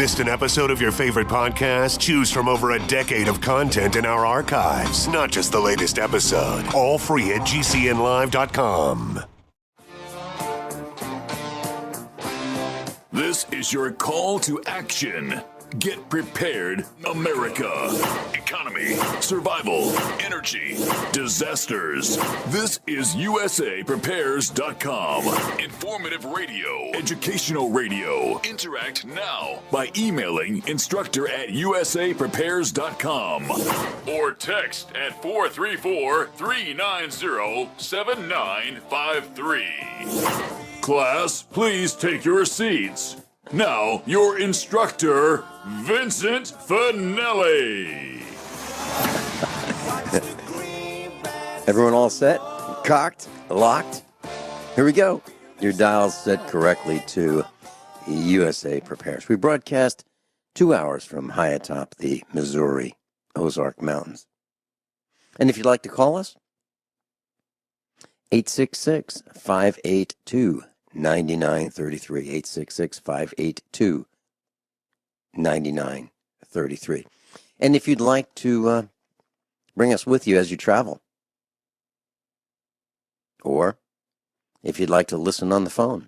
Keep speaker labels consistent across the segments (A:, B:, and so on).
A: Missed an episode of your favorite podcast? Choose from over a decade of content in our archives, not just the latest episode. All free at GCNlive.com.
B: This is your call to action. Get prepared, America. Economy, survival, energy, disasters. This is USAPrepares.com. Informative radio, educational radio. Interact now by emailing instructor@USAPrepares.com or text at 434-390-7953. Class, please take your seats. Now, your instructor, Vincent Finelli.
C: Everyone all set? Cocked? Locked? Here we go. Your dial's set correctly to USA Prepares. We broadcast 2 hours from high atop the Missouri Ozark Mountains. And if you'd like to call us, 866-582-9933, 866-582-9933. And if you'd like to bring us with you as you travel, or if you'd like to listen on the phone,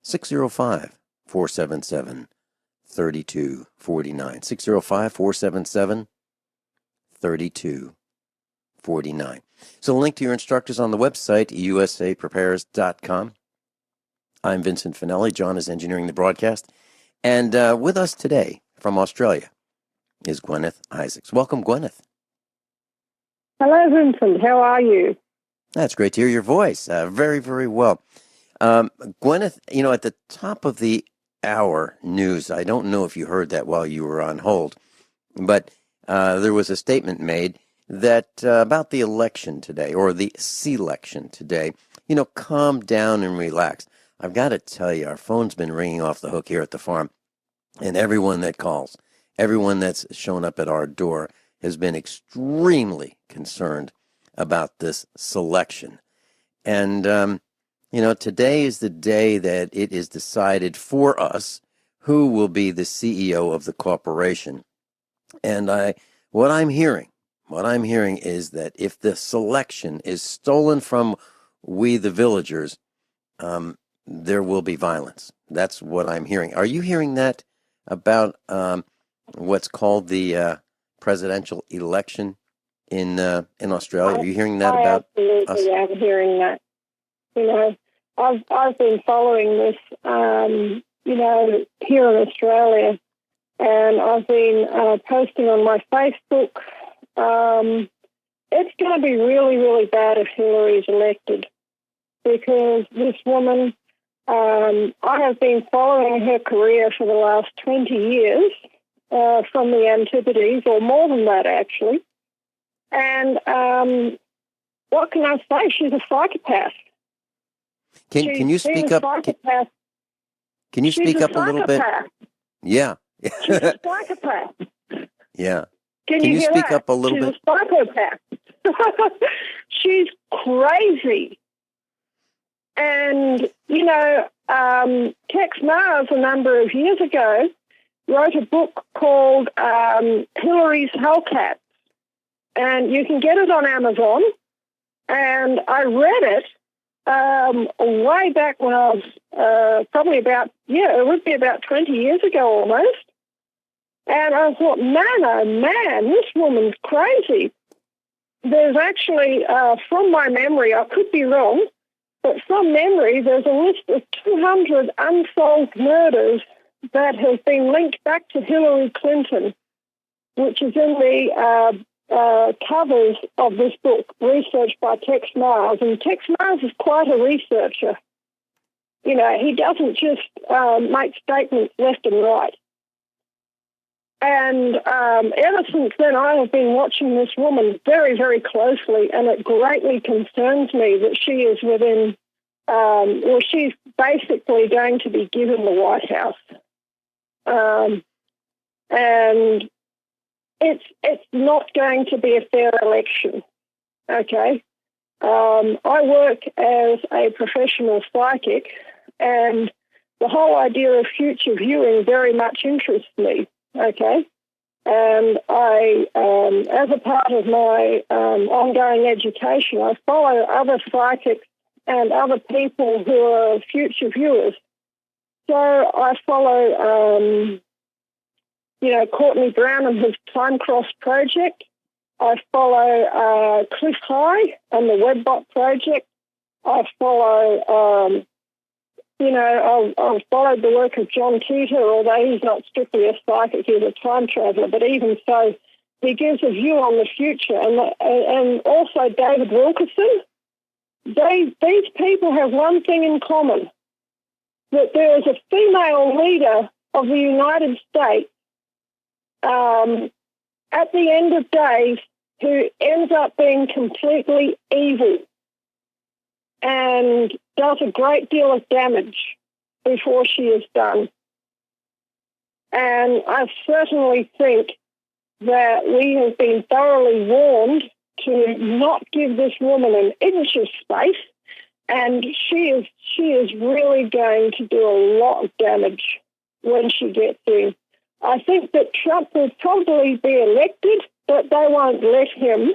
C: 605-477-3249, 605-477-3249. So link to your instructors on the website, usaprepares.com. I'm Vincent Finelli. John is engineering the broadcast. And with us today from Australia is Guineith Isaacs. Welcome, Guineith.
D: Hello, Vincent. How are you?
C: That's great to hear your voice. Very, very well. Guineith, at the top of the hour news, I don't know if you heard that while you were on hold, but there was a statement made that about the election today, or the C-election today, calm down and relax. I've got to tell you, our phone's been ringing off the hook here at the farm, and everyone that calls, everyone that's shown up at our door has been extremely concerned about this selection. And, today is the day that it is decided for us who will be the CEO of the corporation. And what I'm hearing is that if the selection is stolen from we, the villagers, there will be violence. That's what I'm hearing. Are you hearing that about what's called the presidential election in Australia? Are you hearing that about us?
D: Absolutely, I'm hearing that. I've been following this, here in Australia, and I've been posting on my Facebook. It's going to be really, really bad if Hillary's elected, because this woman, I have been following her career for the last 20 years, from the Antipodes, or more than that, actually. And what can I say? She's a psychopath.
C: Can you speak up? Can you speak up a little bit? Yeah.
D: She's a psychopath.
C: Yeah.
D: Can you
C: speak
D: that?
C: up a little
D: She's
C: bit?
D: a psychopath. She's crazy. And, Tex Mars, a number of years ago, wrote a book called Hillary's Hellcats. And you can get it on Amazon. And I read it way back when I was probably it would be about 20 years ago almost. And I thought, man, oh man, this woman's crazy. There's actually, from my memory, I could be wrong, but from memory, there's a list of 200 unsolved murders that have been linked back to Hillary Clinton, which is in the covers of this book, researched by Tex Mars. And Tex Mars is quite a researcher. He doesn't just make statements left and right. And ever since then, I have been watching this woman very, very closely, and it greatly concerns me that she is within, she's basically going to be given the White House. And it's not going to be a fair election, okay? I work as a professional psychic, and the whole idea of future viewing very much interests me, okay? And I, as a part of my ongoing education, I follow other psychics and other people who are future viewers. So I follow, Courtney Brown and his Time Cross project. I follow Cliff High and the Webbot project. I follow, I've followed the work of John Titor, although he's not strictly a psychic, he's a time traveller, but even so, he gives a view on the future. And also David Wilkerson. These people have one thing in common, that there is a female leader of the United States at the end of days who ends up being completely evil and does a great deal of damage before she is done. And I certainly think that we have been thoroughly warned to not give this woman an inch of space, and she is really going to do a lot of damage when she gets in. I think that Trump will probably be elected, but they won't let him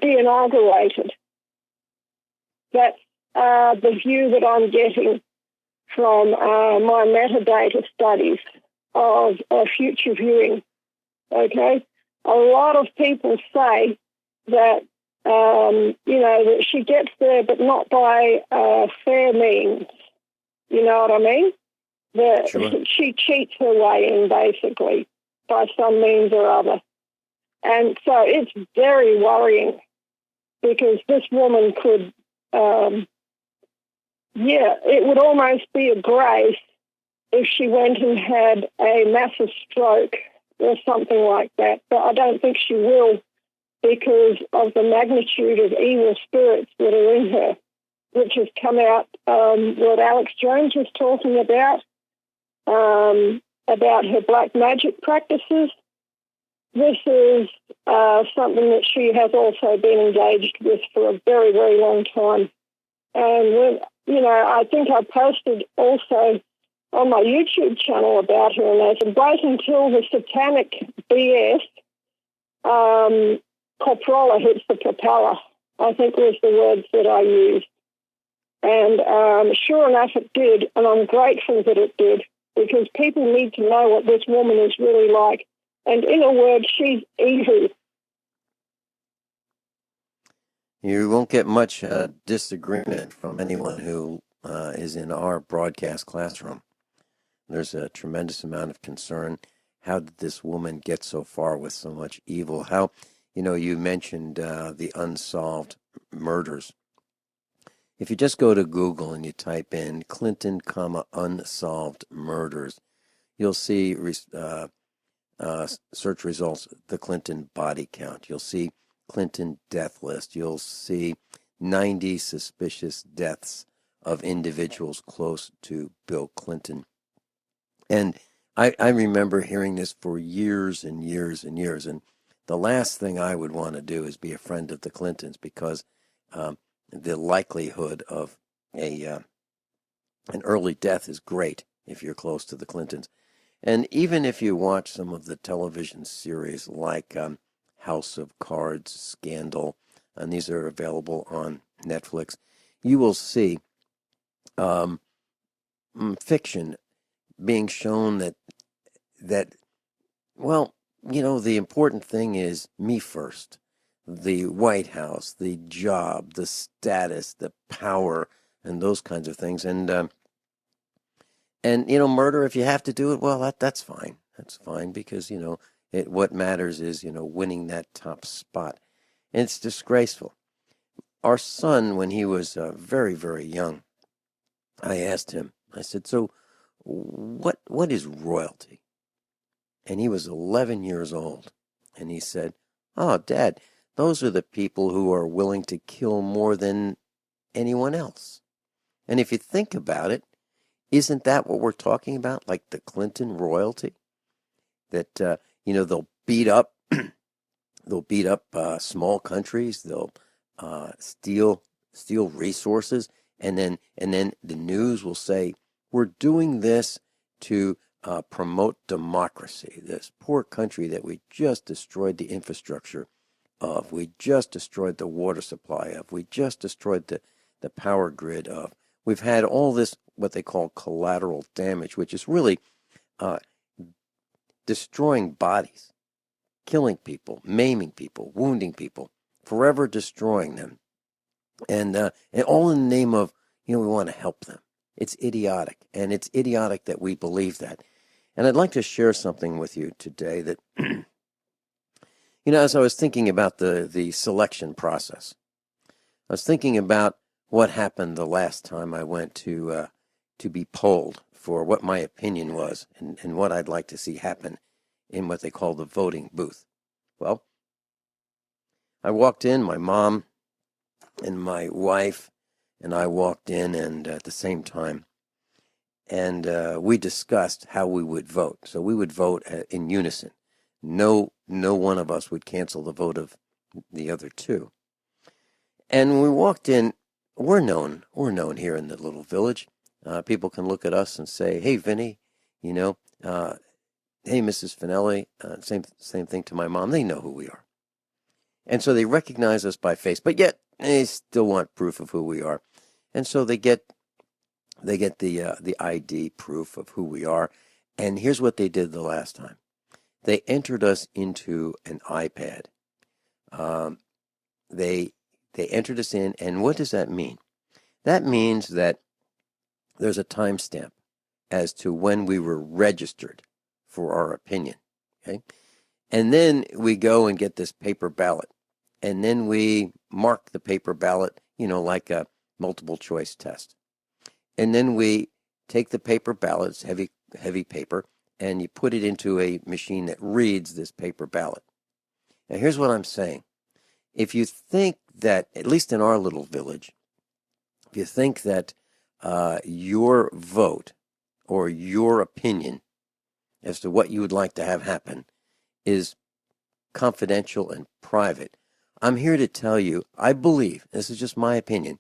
D: be inaugurated. That's the view that I'm getting from my metadata studies of future viewing. Okay? A lot of people say that, that she gets there, but not by fair means. You know what I mean? That
C: Sure.
D: She cheats her way in, basically, by some means or other. And so it's very worrying because this woman could, it would almost be a grace if she went and had a massive stroke or something like that. But I don't think she will because of the magnitude of evil spirits that are in her, which has come out, what Alex Jones was talking about her black magic practices. This is something that she has also been engaged with for a very, very long time. And, I think I posted also on my YouTube channel about her, and I said, wait until the satanic BS Coprollah hits the propeller, I think was the words that I used. And sure enough, it did, and I'm grateful that it did, because people need to know what this woman is really like. And in a word, she's evil.
C: You won't get much disagreement from anyone who is in our broadcast classroom. There's a tremendous amount of concern. How did this woman get so far with so much evil? How, you mentioned the unsolved murders. If you just go to Google and you type in Clinton, unsolved murders, you'll see search results, the Clinton body count. You'll see Clinton death list. You'll see 90 suspicious deaths of individuals close to Bill Clinton. And I remember hearing this for years and years and years. And the last thing I would want to do is be a friend of the Clintons, because the likelihood of an early death is great if you're close to the Clintons. And even if you watch some of the television series like House of Cards, Scandal, and these are available on Netflix, you will see fiction being shown that the important thing is me first. The White House, the job, the status, the power, and those kinds of things. And murder, if you have to do it, well, that's fine. That's fine, because, what matters is, winning that top spot. And it's disgraceful. Our son, when he was very, very young, I asked him, I said, so what is royalty? And he was 11 years old. And he said, oh, Dad, those are the people who are willing to kill more than anyone else. And if you think about it, isn't that what we're talking about? Like the Clinton royalty? That, they'll beat up small countries, they'll steal resources, and then the news will say, We're doing this to promote democracy, this poor country that we just destroyed the infrastructure of, we just destroyed the water supply of, we just destroyed the power grid of. We've had all this, what they call collateral damage, which is really destroying bodies, killing people, maiming people, wounding people, forever destroying them. And all in the name of, we want to help them. It's idiotic, and it's idiotic that we believe that. And I'd like to share something with you today that, as I was thinking about the selection process, I was thinking about what happened the last time I went to be polled for what my opinion was and what I'd like to see happen in what they call the voting booth. Well, I walked in, my mom and my wife and I walked in, and at the same time, and we discussed how we would vote. So we would vote in unison. No one of us would cancel the vote of the other two. And when we walked in, we're known here in the little village. People can look at us and say, "Hey, Vinny," hey, Mrs. Finelli. Same thing to my mom. They know who we are, and so they recognize us by face. But yet they still want proof of who we are, and so they get the ID proof of who we are. And here's what they did the last time: they entered us into an iPad. They entered us in, and what does that mean? That means that there's a timestamp as to when we were registered for our opinion, okay? And then we go and get this paper ballot, and then we mark the paper ballot, like a multiple choice test. And then we take the paper ballot, it's heavy paper, and you put it into a machine that reads this paper ballot. Now, here's what I'm saying. If you think that, at least in our little village, if you think that your vote or your opinion as to what you would like to have happen is confidential and private, I'm here to tell you, I believe, this is just my opinion,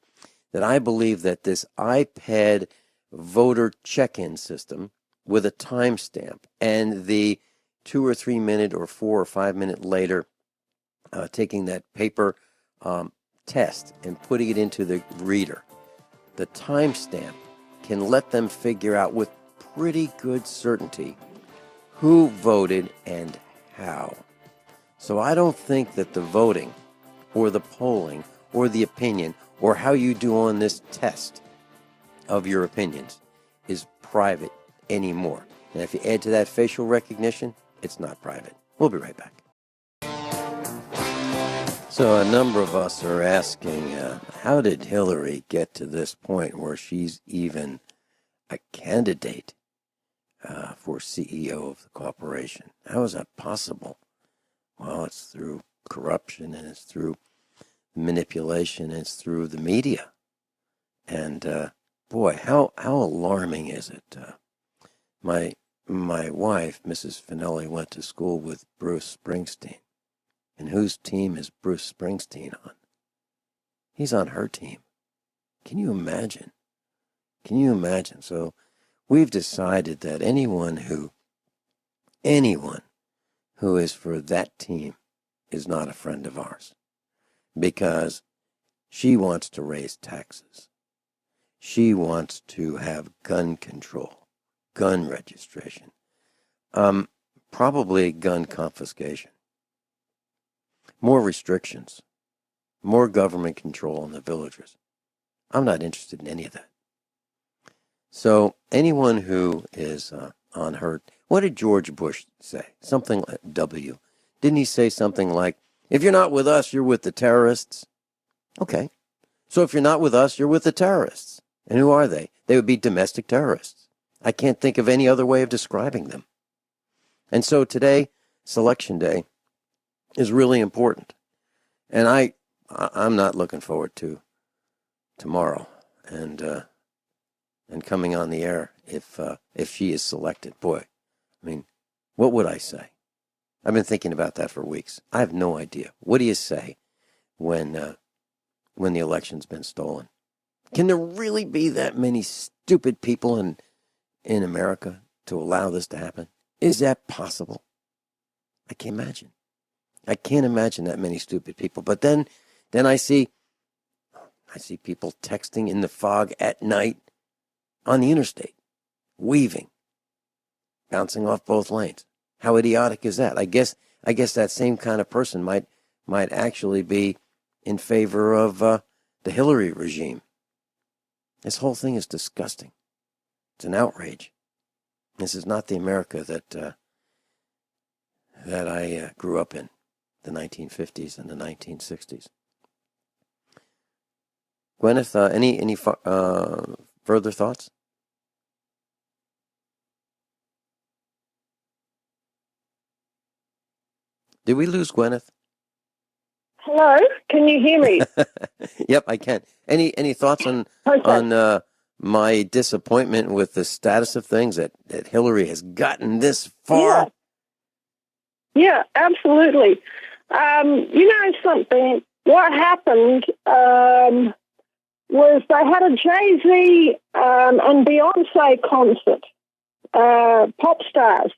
C: that I believe that this iPad voter check-in system with a timestamp and the 2 or 3 minute or 4 or 5 minute later taking that paper test and putting it into the reader, the timestamp can let them figure out with pretty good certainty who voted and how. So I don't think that the voting or the polling or the opinion or how you do on this test of your opinions is private anymore. And if you add to that facial recognition, it's not private. We'll be right back. So a number of us are asking, how did Hillary get to this point where she's even a candidate for CEO of the corporation? How is that possible? Well, it's through corruption, and it's through manipulation, and it's through the media. And boy, how alarming is it? My wife, Mrs. Finelli, went to school with Bruce Springsteen. And whose team is Bruce Springsteen on? He's on her team. Can you imagine? Can you imagine? So we've decided that anyone who is for that team is not a friend of ours, because she wants to raise taxes. She wants to have gun control, gun registration, probably gun confiscation. More restrictions, more government control on the villagers. I'm not interested in any of that. So anyone who is on her, what did George Bush say? Something like W. Didn't he say something like, if you're not with us, you're with the terrorists? Okay. So if you're not with us, you're with the terrorists. And who are they? They would be domestic terrorists. I can't think of any other way of describing them. And so today, Selection Day, is really important. And I'm not looking forward to tomorrow and coming on the air if she is selected. Boy, I mean, what would I say? I've been thinking about that for weeks. I have no idea. What do you say when the election's been stolen? Can there really be that many stupid people and in America to allow this to happen? Is that possible? I can't imagine. I can't imagine that many stupid people. But then I see people texting in the fog at night on the interstate, weaving, bouncing off both lanes. How idiotic is that? I guess that same kind of person might actually be in favor of the Hillary regime. This whole thing is disgusting. It's an outrage. This is not the America that I grew up in, the 1950s and the 1960s. Guineith, any further thoughts? Did we lose Guineith?
D: Hello, can you hear me?
C: Yep, I can. Any thoughts on my disappointment with the status of things, that Hillary has gotten this far?
D: Yeah, absolutely. You know something? What happened was they had a Jay-Z and Beyonce concert, pop stars.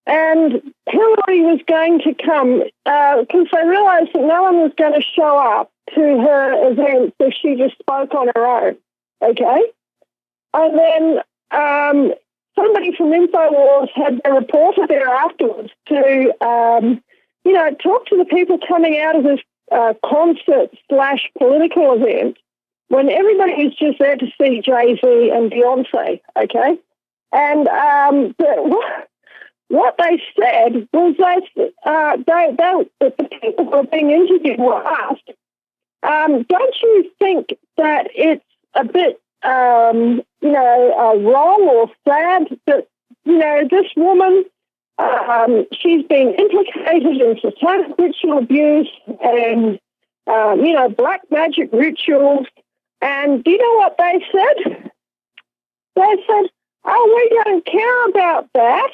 D: And Hillary was going to come because they realized that no one was going to show up to her event, so she just spoke on her own, okay? And then somebody from InfoWars had a reporter there afterwards to, talk to the people coming out of this concert/political event when everybody was just there to see Jay-Z and Beyonce, okay? And what they said was the people who were being interviewed were asked, don't you think that it's a bit, wrong or sad that, this woman, she's been implicated in satanic ritual abuse and, black magic rituals. And do you know what they said? They said, oh, we don't care about that.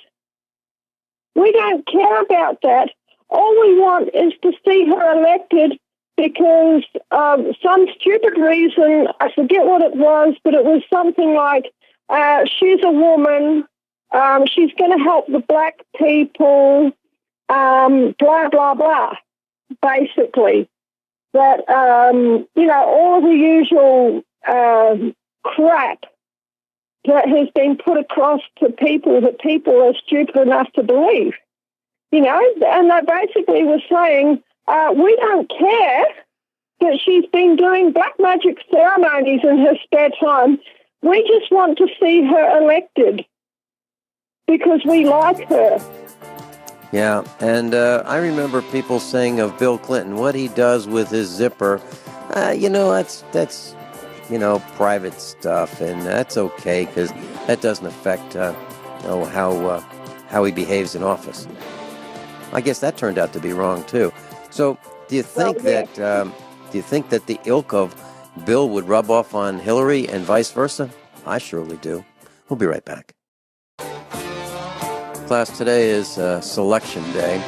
D: We don't care about that. All we want is to see her elected because of some stupid reason. I forget what it was, but it was something like she's a woman. She's going to help the black people, blah, blah, blah, basically. That, all of the usual crap that has been put across to people that people are stupid enough to believe, and they basically were saying, we don't care that she's been doing black magic ceremonies in her spare time. We just want to see her elected because we like her.
C: Yeah, and I remember people saying of Bill Clinton, what he does with his zipper, that's private stuff, and that's okay because that doesn't affect how he behaves in office. I guess that turned out to be wrong too. So, do you think that the ilk of Bill would rub off on Hillary and vice versa? I surely do. We'll be right back. Class, today is Selection Day,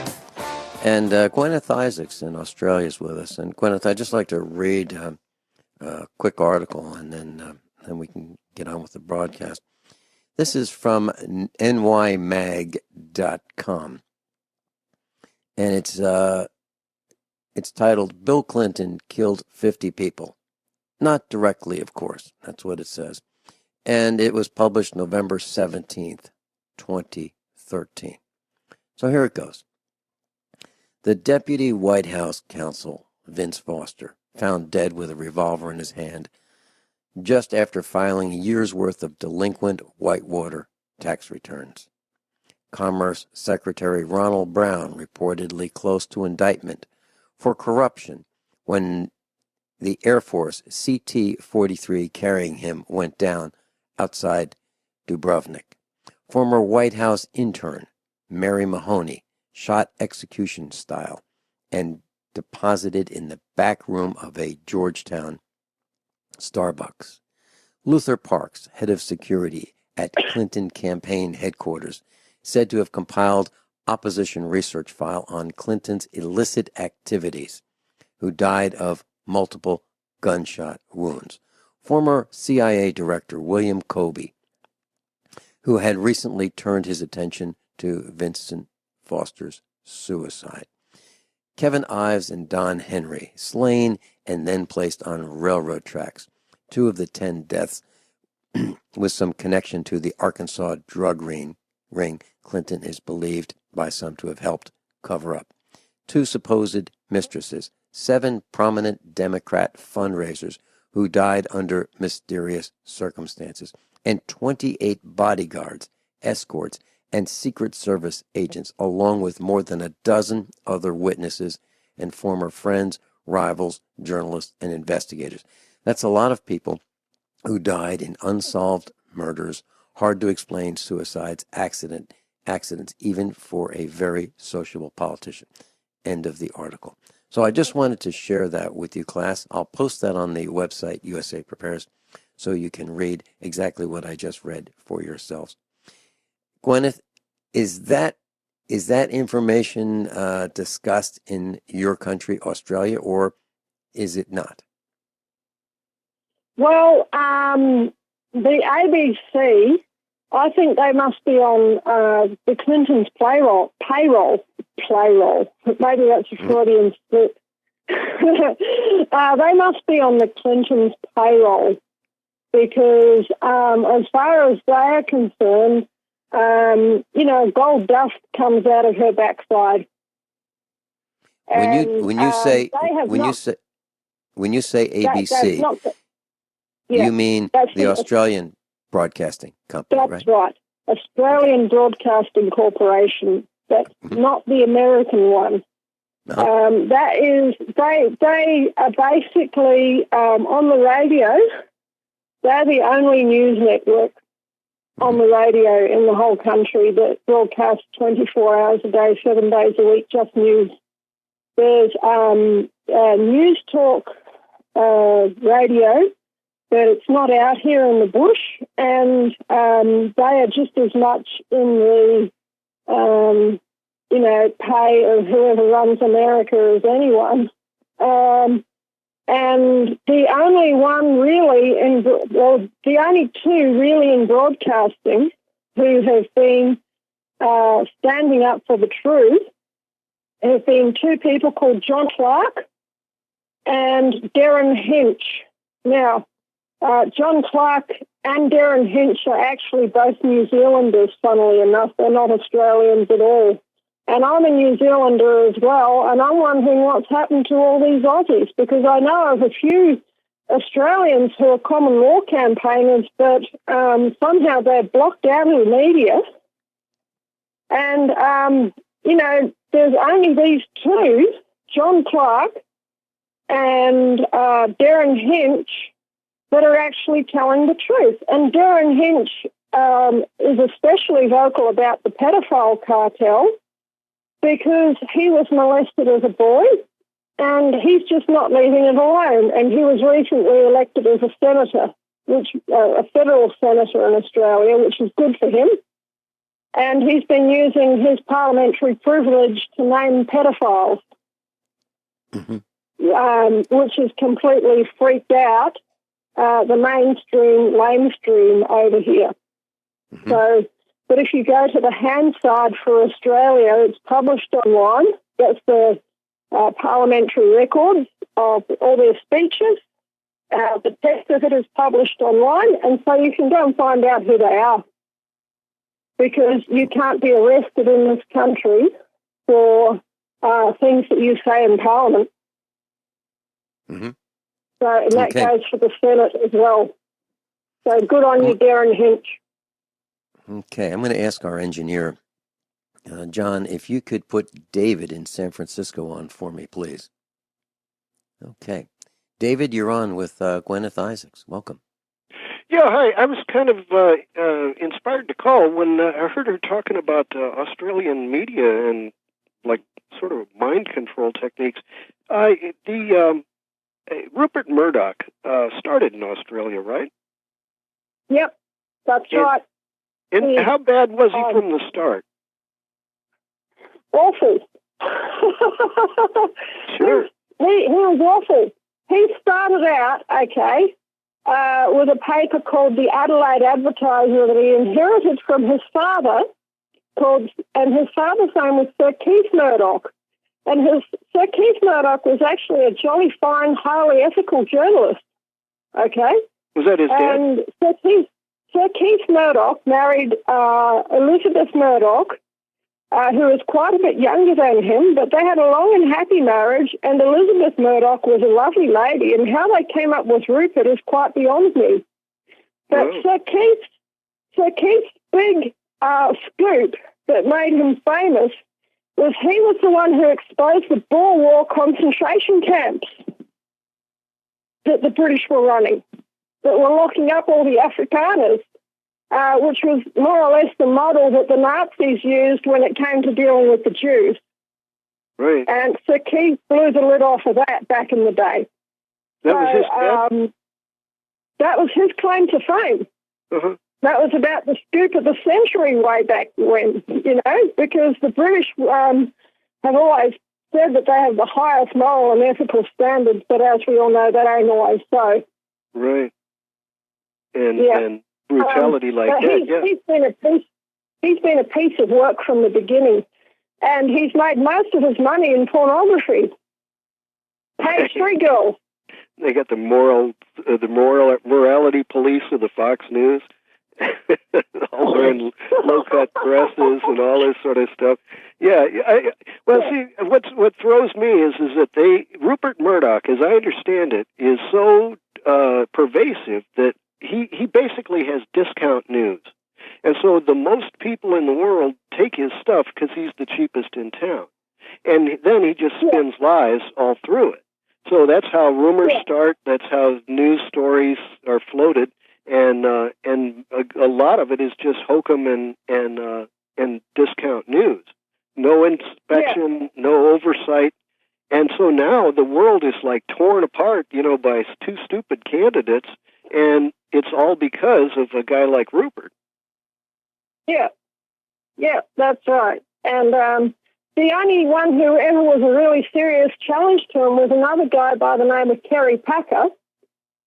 C: and Guineith Isaacs in Australia is with us. And Guineith, I'd just like to read a quick article, and then we can get on with the broadcast. This is from nymag.com, and it's titled, Bill Clinton Killed 50 People. Not directly, of course. That's what it says. And it was published November 17th, 2013. So here it goes. The Deputy White House Counsel, Vince Foster, found dead with a revolver in his hand just after filing a year's worth of delinquent Whitewater tax returns. Commerce Secretary Ronald Brown reportedly close to indictment for corruption when the Air Force CT-43 carrying him went down outside Dubrovnik. Former White House intern Mary Mahoney shot execution style and deposited in the back room of a Georgetown Starbucks. Luther Parks, head of security at Clinton campaign headquarters, said to have compiled opposition research file on Clinton's illicit activities, who died of multiple gunshot wounds. Former CIA Director William Colby, who had recently turned his attention to Vincent Foster's suicide. Kevin Ives and Don Henry, slain and then placed on railroad tracks. 2 of the 10 deaths with some connection to the Arkansas drug ring Clinton is believed by some to have helped cover up. 2 supposed mistresses, 7 prominent Democrat fundraisers who died under mysterious circumstances, and 28 bodyguards, escorts, and Secret Service agents, along with more than a dozen other witnesses and former friends, rivals, journalists, and investigators. That's a lot of people who died in unsolved murders, hard-to-explain suicides, accidents, even for a very sociable politician. End of the article. So I just wanted to share that with you, class. I'll post that on the website, USA Prepares, so you can read exactly what I just read for yourselves. Guineith, is that information discussed in your country, Australia, or is it not?
D: Well, the ABC, I think they must be on the Clintons' payroll. Maybe that's a Freudian slip. They must be on the Clintons' payroll because as far as they are concerned, gold dust comes out of her backside.
C: When you say ABC, you mean the Australian Broadcasting Company, right?
D: That's right. Australian Broadcasting Corporation. That's not the American one.
C: Uh-huh.
D: That is, they are basically on the radio. They're the only news network on the radio in the whole country that broadcasts 24 hours a day, 7 days a week, just news. There's News Talk radio, but it's not out here in the bush, and they are just as much in the, pay of whoever runs America as anyone. And the only one really, the only 2 really in broadcasting who have been standing up for the truth have been 2 people called John Clark and Darren Hinch. Now, John Clark and Darren Hinch are actually both New Zealanders, funnily enough. They're not Australians at all. And I'm a New Zealander as well, and I'm wondering what's happened to all these Aussies, because I know of a few Australians who are common law campaigners, but somehow they're blocked out of the media. And, there's only these 2, John Clark and Darren Hinch, that are actually telling the truth. And Darren Hinch is especially vocal about the pedophile cartel because he was molested as a boy and he's just not leaving it alone. And he was recently elected as a senator, a federal senator in Australia, which is good for him. And he's been using his parliamentary privilege to name pedophiles, which has completely freaked out the mainstream lamestream over here. So, but if you go to the Hansard for Australia, it's published online. That's the parliamentary records of all their speeches. The text of it is published online, and so you can go and find out who they are, because you can't be arrested in this country for things that you say in Parliament. So, and that goes for the Senate as well. So good on you, Darren Hinch.
C: Okay, I'm going to ask our engineer, John, if you could put David in San Francisco on for me, please. Okay. David, you're on with Guineith Isaacs. Welcome.
E: Yeah, hi. I was kind of inspired to call when I heard her talking about Australian media and, like, sort of mind control techniques. Rupert Murdoch started in Australia, right?
D: Yep, that's right.
E: And how bad was he from the start?
D: Awful.
E: Sure.
D: He was awful. He started out, okay, with a paper called the Adelaide Advertiser that he inherited from his father, and his father's name was Sir Keith Murdoch. And Sir Keith Murdoch was actually a jolly fine, highly ethical journalist. Okay?
E: Was that his dad?
D: And Sir Keith Murdoch married Elizabeth Murdoch, who was quite a bit younger than him, but they had a long and happy marriage, and Elizabeth Murdoch was a lovely lady, and how they came up with Rupert is quite beyond me. But Sir Keith's big scoop that made him famous was he was the one who exposed the Boer War concentration camps that the British were running, that were locking up all the Afrikaners, which was more or less the model that the Nazis used when it came to dealing with the Jews.
E: Right.
D: And Sir Keith blew the lid off of that back in the day.
E: That was his dad?
D: That was his claim to fame.
E: Uh-huh.
D: That was about the scoop of the century way back when, because the British have always said that they have the highest moral and ethical standards, but as we all know, that ain't always so.
E: Right. And brutality like that, He's been a piece of work from the beginning, and he's made most of his money in pornography. Page 3 girls. They got the morality police of the Fox News. All wearing low-cut dresses and all this sort of stuff. Yeah. See, what throws me is that Rupert Murdoch, as I understand it, is so pervasive that he basically has discount news. And so the most people in the world take his stuff because he's the cheapest in town. And then he just spins lies all through it. So that's how rumors start. That's how news stories are floated. And a lot of it is just hokum and discount news. No inspection, no oversight. And so now the world is like torn apart, by two stupid candidates, and it's all because of a guy like Rupert.
D: Yeah, that's right. And the only one who ever was a really serious challenge to him was another guy by the name of Kerry Packer,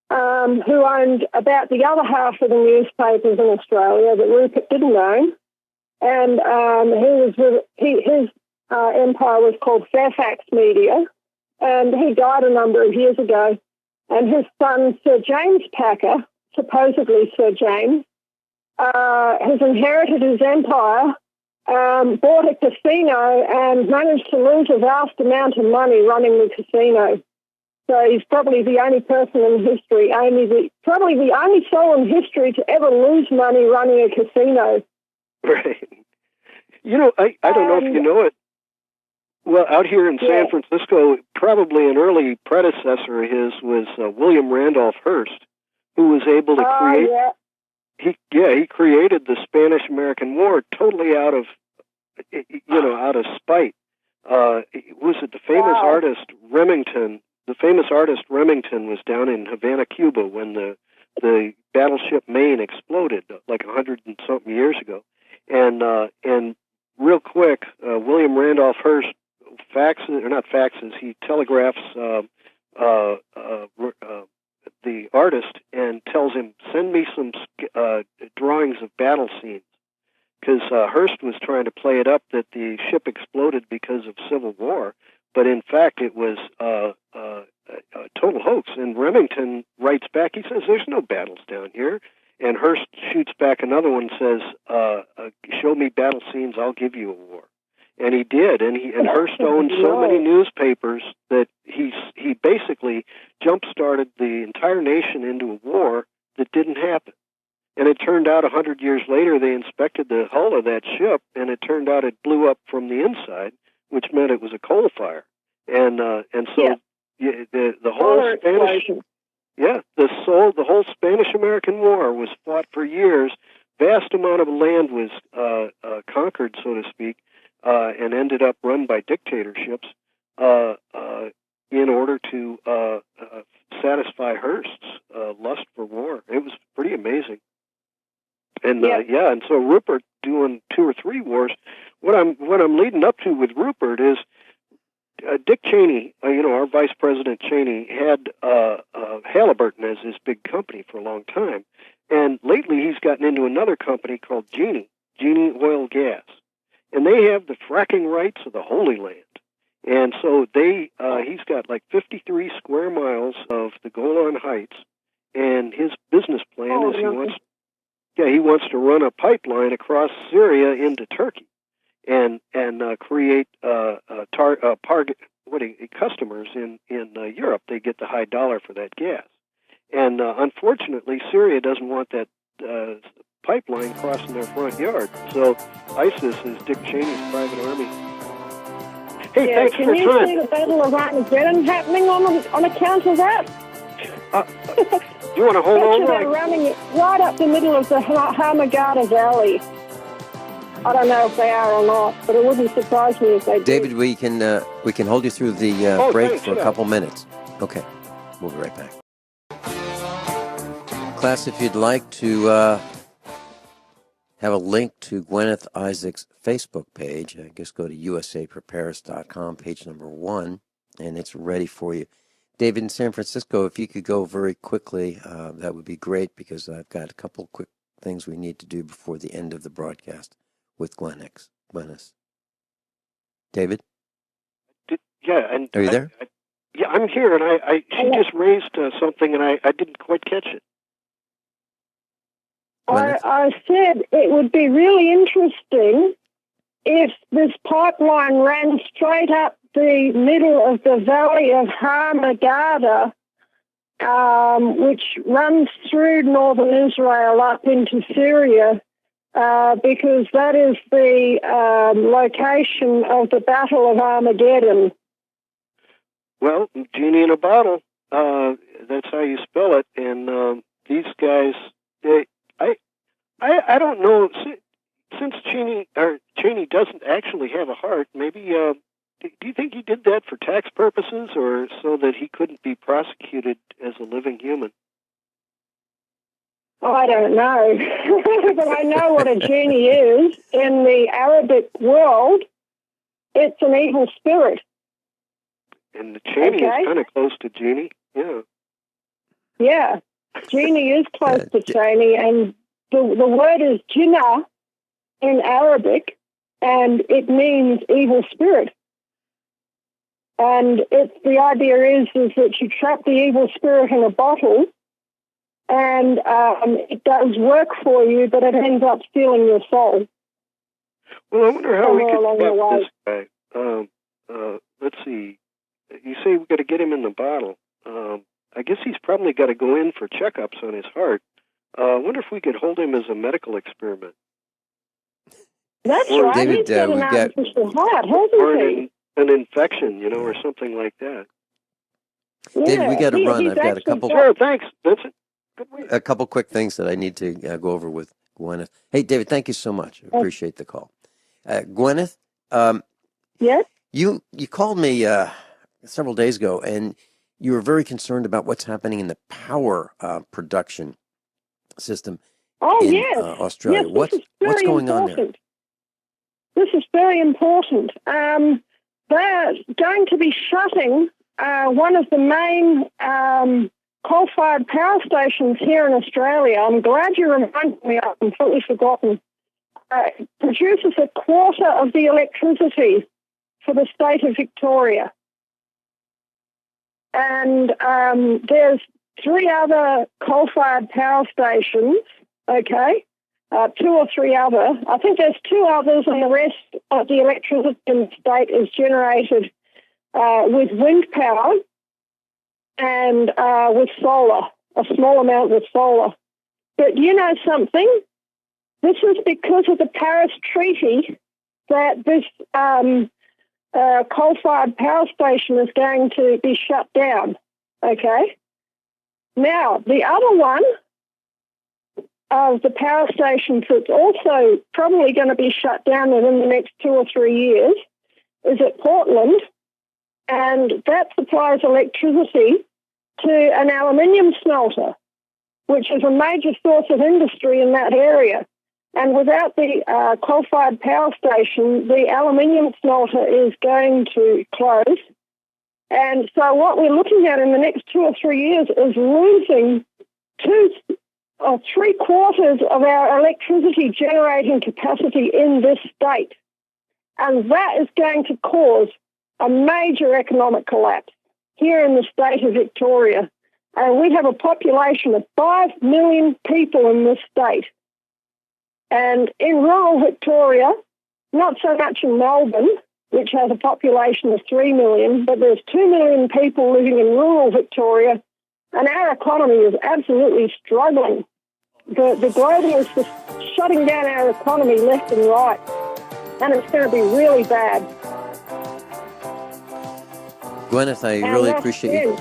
D: who owned about the other half of the newspapers in Australia that Rupert didn't own. And his empire was called Fairfax Media, and he died a number of years ago. And his son, Sir James Packer, supposedly Sir James, has inherited his empire, bought a casino, and managed to lose a vast amount of money running the casino. So he's probably the only person in history, probably the only soul in history to ever lose money running a casino.
E: Right. I don't know if you know it. Well, out here in San Francisco, probably an early predecessor of his was William Randolph Hearst, who was able to create. He created the Spanish-American War totally out of spite. Was it the famous artist Remington? The famous artist Remington was down in Havana, Cuba, when the battleship Maine exploded like 100 and something years ago. And real quick, William Randolph Hearst he telegraphs the artist and tells him, send me some drawings of battle scenes. Because Hearst was trying to play it up that the ship exploded because of Civil War, but in fact it was a total hoax. And Remington writes back, he says, there's no battles down here. And Hearst shoots back another one and says, show me battle scenes, I'll give you a war. And he did, and Hearst owned so many newspapers that he basically jump-started the entire nation into a war that didn't happen. And it turned out 100 years later they inspected the hull of that ship, and it turned out it blew up from the inside, which meant it was a coal fire. And so the whole the whole Spanish-American War was fought for years. Vast amount of land was conquered, so to speak, and ended up run by dictatorships in order to satisfy Hearst's lust for war. It was pretty amazing. And and so Rupert doing 2 or 3 wars. What I'm leading up to with Rupert is Dick Cheney, our Vice President Cheney, had Halliburton as his big company for a long time. And lately he's gotten into another company called Genie Oil Gas. And they have the fracking rights of the Holy Land. And so he's got like 53 square miles of the Golan Heights. And his business plan is he wants to run a pipeline across Syria into Turkey and create customers in Europe. They get the high dollar for that gas. And unfortunately, Syria doesn't want that pipeline crossing their front yard. So ISIS is Dick Cheney's private army. Hey, thanks for your time.
D: Can you see the Battle of Armageddon happening on account of that?
E: You want to hold over?
D: They're running it right up the middle of the Hamagata Valley. I don't know if they are or not, but it wouldn't surprise me if they did.
C: David, we can hold you through the break for a couple minutes. Okay, we'll be right back. Class, if you'd like to have a link to Guineith Isaac's Facebook page, I guess go to usaprepares.com, page number 1, and it's ready for you. David, in San Francisco, if you could go very quickly, that would be great, because I've got a couple quick things we need to do before the end of the broadcast with Guineith. David? Are you there?
E: I'm here, and she just raised something, and I didn't quite catch it.
D: I said it would be really interesting if this pipeline ran straight up the middle of the valley of Hamagata, which runs through northern Israel up into Syria, because that is the location of the Battle of Armageddon.
E: Well, genie in a bottle, that's how you spell it. And these guys, I don't know, since Cheney doesn't actually have a heart, maybe, do you think he did that for tax purposes or so that he couldn't be prosecuted as a living human?
D: I don't know, but I know what a genie is. In the Arabic world, it's an evil spirit.
E: And the Cheney is kind of close to genie, yeah. Yeah,
D: genie is close to Cheney, and the word is jinnah in Arabic, and it means evil spirit. And the idea is that you trap the evil spirit in a bottle, and it does work for you, but it ends up stealing your soul.
E: Well, I wonder how we could stop this guy. Let's see. You say we've got to get him in the bottle. I guess he's probably got to go in for checkups on his heart. I wonder if we could hold him as a medical experiment.
D: That's right.
C: David,
D: he's got an artificial heart, hasn't he?
E: An infection, or something like that.
D: Yeah,
C: David, we got to run. I've got a couple.
E: Sure, thanks. That's it.
C: A couple quick things that I need to go over with Guineith. Hey, David, thank you so much. I appreciate the call. Guineith,
D: yes?
C: You called me several days ago, and you were very concerned about what's happening in the power production system in Australia.
D: Yes,
C: what's going on there?
D: This is very important. They're going to be shutting one of the main coal-fired power stations here in Australia. I'm glad you reminded me. I've completely forgotten. It produces a quarter of the electricity for the state of Victoria. And there's 3 other coal-fired power stations, okay? 2 or 3 other. I think there's 2 others, and the rest of the electricity in the state is generated with wind power and with solar, a small amount with solar. But you know something? This is because of the Paris Treaty that this coal-fired power station is going to be shut down, okay? Now, the other one of the power stations that's also probably going to be shut down within the next 2 or 3 years is at Portland, and that supplies electricity to an aluminium smelter, which is a major source of industry in that area. And without the coal-fired power station, the aluminium smelter is going to close. And so what we're looking at in the next 2 or 3 years is losing 2 or 3/4 of our electricity generating capacity in this state. And that is going to cause a major economic collapse here in the state of Victoria. And we have a population of 5 million people in this state. And in rural Victoria, not so much in Melbourne, which has a population of 3 million, but there's 2 million people living in rural Victoria, and our economy is absolutely struggling. The globalists are shutting down our economy left and right, and it's going to be really bad.
C: Guineith, I really appreciate you.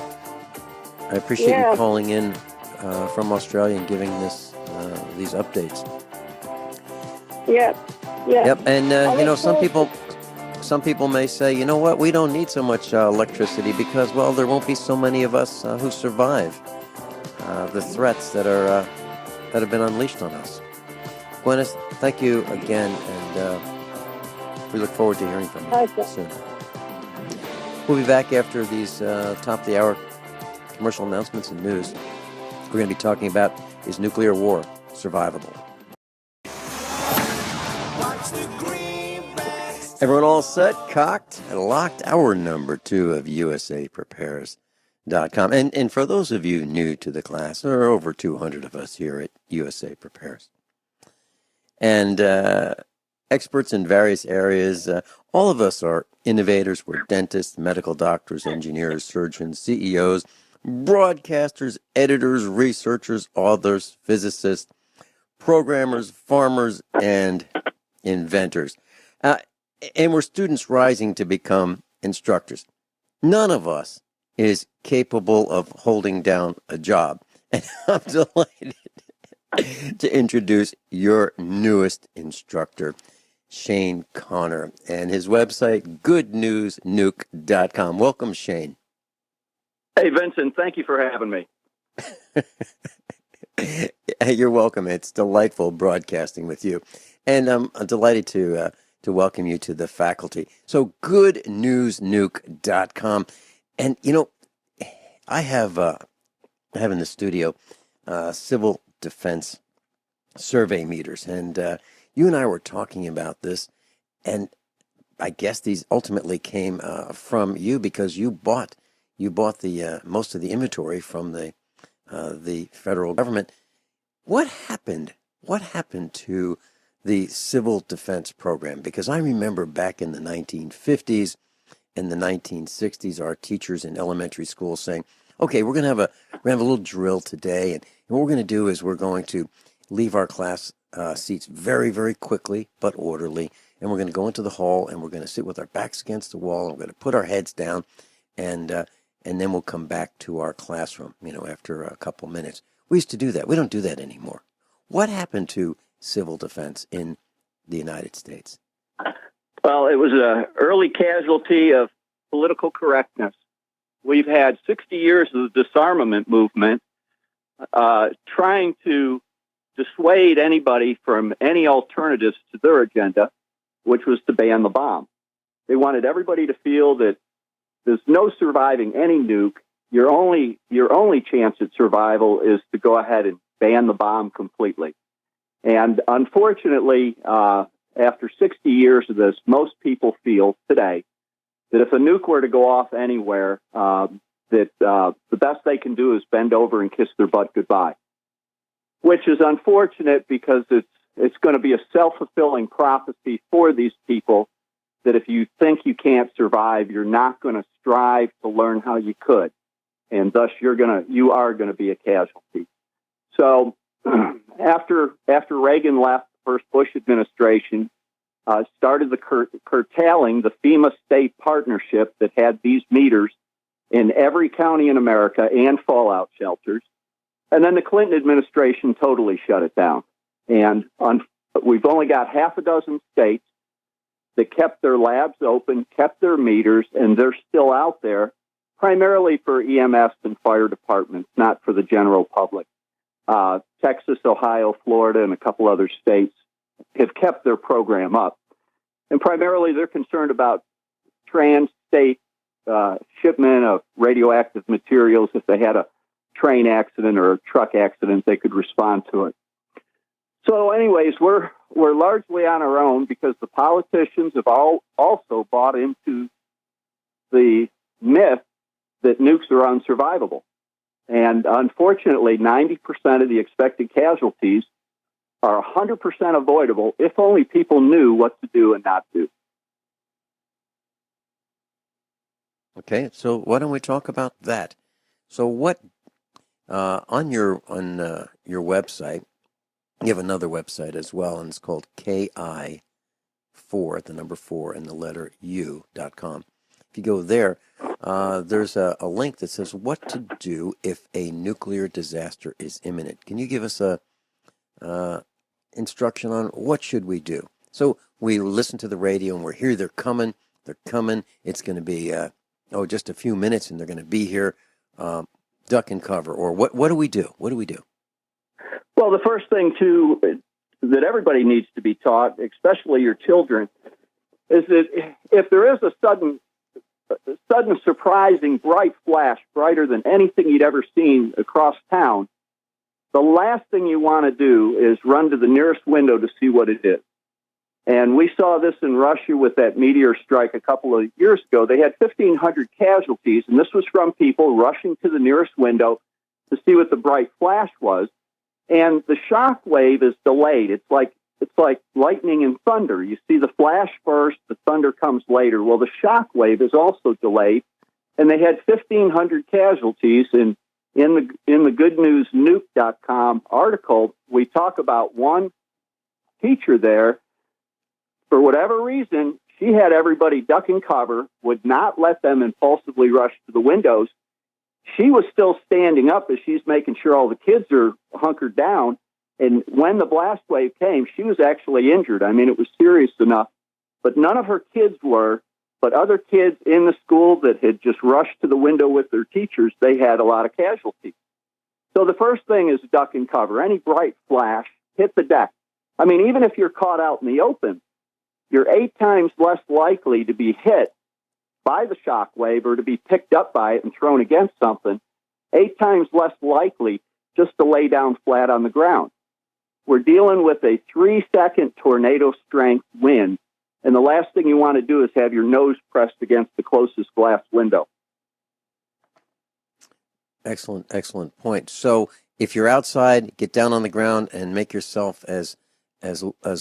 C: I appreciate you calling in from Australia and giving these updates.
D: Yeah.
C: Yep, and some people may say, you know what, we don't need so much electricity because, well, there won't be so many of us who survive the threats that have been unleashed on us. Guineith, thank you again, and we look forward to hearing from you soon. We'll be back after these top of the hour commercial announcements and news. We're going to be talking about, is nuclear war survivable? Everyone all set, cocked, and locked? Hour number 2 of USAPrepares.com. And for those of you new to the class, there are over 200 of us here at USA Prepares. And experts in various areas. All of us are innovators. We're dentists, medical doctors, engineers, surgeons, CEOs, broadcasters, editors, researchers, authors, physicists, programmers, farmers, and inventors. And we're students rising to become instructors. None of us is capable of holding down a job. And I'm delighted to introduce your newest instructor, Shane Connor, and his website, goodnewsnuke.com. Welcome, Shane.
F: Hey, Vincent. Thank you for having me.
C: You're welcome. It's delightful broadcasting with you. And I'm delighted to welcome you to the faculty. So goodnewsnuke.com. And, you know, I have in the studio civil defense survey meters. And you and I were talking about this. And I guess these ultimately came from you because you bought the most of the inventory from the federal government. What happened? What happened to the civil defense program? Because I remember back in the 1950s and the 1960s, our teachers in elementary school saying, "Okay, we're gonna have a little drill today, and what we're going to do is we're going to leave our class seats very, very quickly but orderly, and we're going to go into the hall and we're going to sit with our backs against the wall, and we're going to put our heads down, and then we'll come back to our classroom, after a couple minutes." We used to do that. We don't do that anymore. What happened to civil defense in the United States?
F: Well, it was an early casualty of political correctness. We've had 60 years of the disarmament movement trying to dissuade anybody from any alternatives to their agenda, which was to ban the bomb. They wanted everybody to feel that there's no surviving any nuke. Your only chance at survival is to go ahead and ban the bomb completely. And unfortunately, after 60 years of this, most people feel today that if a nuke were to go off anywhere, that the best they can do is bend over and kiss their butt goodbye, which is unfortunate because it's going to be a self-fulfilling prophecy for these people that if you think you can't survive, you're not going to strive to learn how you could, and thus you are going to be a casualty. So after Reagan left, the first Bush administration started the curtailing the FEMA state partnership that had these meters in every county in America and fallout shelters. And then the Clinton administration totally shut it down. And we've only got half a dozen states that kept their labs open, kept their meters, and they're still out there, primarily for EMS and fire departments, not for the general public. Texas, Ohio, Florida, and a couple other states have kept their program up. And primarily they're concerned about trans-state shipment of radioactive materials. If they had a train accident or a truck accident, they could respond to it. So anyways, we're largely on our own because the politicians have also bought into the myth that nukes are unsurvivable. And unfortunately, 90% of the expected casualties are 100% avoidable if only people knew what to do and not do.
C: Okay, so why don't we talk about that? So what on your website, you have another website as well, and it's called KI4, the number 4, and the letter U.com. If you go there, there's a link that says what to do if a nuclear disaster is imminent. Can you give us a instruction on what should we do? So we listen to the radio and we're here, they're coming, it's going to be, just a few minutes and they're going to be here, duck and cover, or what do we do? What do we do?
F: Well, the first thing, too, that everybody needs to be taught, especially your children, is that if there is a sudden surprising bright flash, brighter than anything you'd ever seen across town, the last thing you want to do is run to the nearest window to see what it is. And we saw this in Russia with that meteor strike a couple of years ago. They had 1,500 casualties, and this was from people rushing to the nearest window to see what the bright flash was. And the shock wave is delayed. It's like lightning and thunder. You see the flash first, the thunder comes later. Well, the shock wave is also delayed, and they had 1,500 casualties. In the goodnewsnuke.com article, we talk about one teacher there. For whatever reason, she had everybody duck and cover, would not let them impulsively rush to the windows. She was still standing up as she's making sure all the kids are hunkered down. And when the blast wave came, she was actually injured. I mean, it was serious enough. But none of her kids were. But other kids in the school that had just rushed to the window with their teachers, they had a lot of casualties. So the first thing is duck and cover. Any bright flash, hit the deck. I mean, even if you're caught out in the open, you're 8 times less likely to be hit by the shock wave or to be picked up by it and thrown against something, 8 times less likely just to lay down flat on the ground. We're dealing with a 3-second tornado strength wind, and the last thing you want to do is have your nose pressed against the closest glass window.
C: Excellent point. So if you're outside, get down on the ground and make yourself as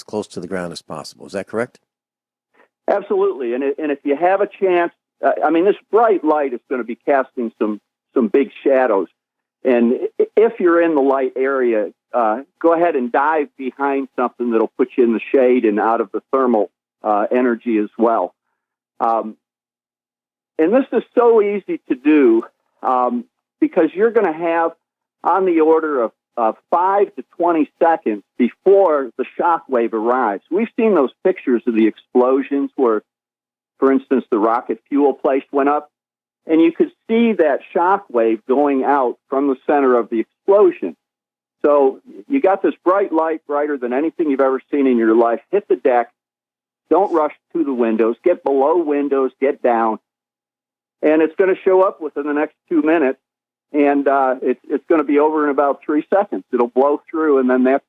C: close to the ground as possible. Is that correct?
F: Absolutely. And if you have a chance, this bright light is going to be casting some big shadows. And if you're in the light area, go ahead and dive behind something that'll put you in the shade and out of the thermal energy as well. And this is so easy to do because you're going to have on the order of 5 to 20 seconds before the shock wave arrives. We've seen those pictures of the explosions where, for instance, the rocket fuel place went up, and you could see that shock wave going out from the center of the explosion. So you got this bright light, brighter than anything you've ever seen in your life. Hit the deck. Don't rush to the windows. Get below windows. Get down. And it's going to show up within the next 2 minutes. And it's going to be over in about 3 seconds. It'll blow through, and then that's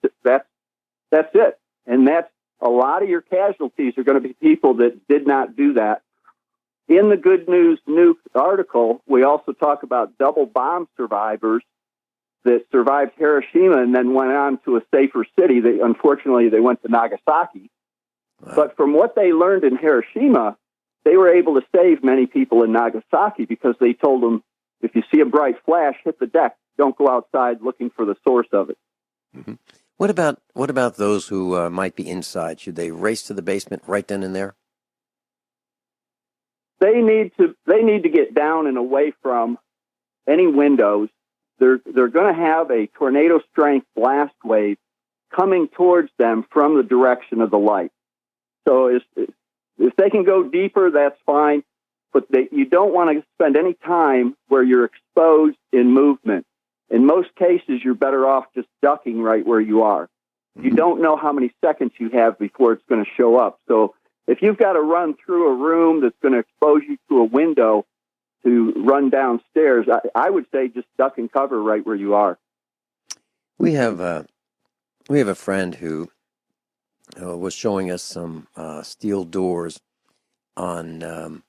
F: it. And that's a lot of your casualties are going to be people that did not do that. In the Good News Nuke article, we also talk about double bomb survivors that survived Hiroshima and then went on to a safer city. Unfortunately, they went to Nagasaki. Wow. But from what they learned in Hiroshima, they were able to save many people in Nagasaki because they told them, if you see a bright flash, hit the deck. Don't go outside looking for the source of it.
C: Mm-hmm. What about those who might be inside? Should they race to the basement right then and there?
F: They need to get down and away from any windows. They're going to have a tornado strength blast wave coming towards them from the direction of the light. So if they can go deeper, that's fine. But you don't want to spend any time where you're exposed in movement. In most cases, you're better off just ducking right where you are. You don't know how many seconds you have before it's going to show up. So if you've got to run through a room that's going to expose you to a window to run downstairs, I would say just duck and cover right where you are.
C: We have a friend who was showing us some steel doors on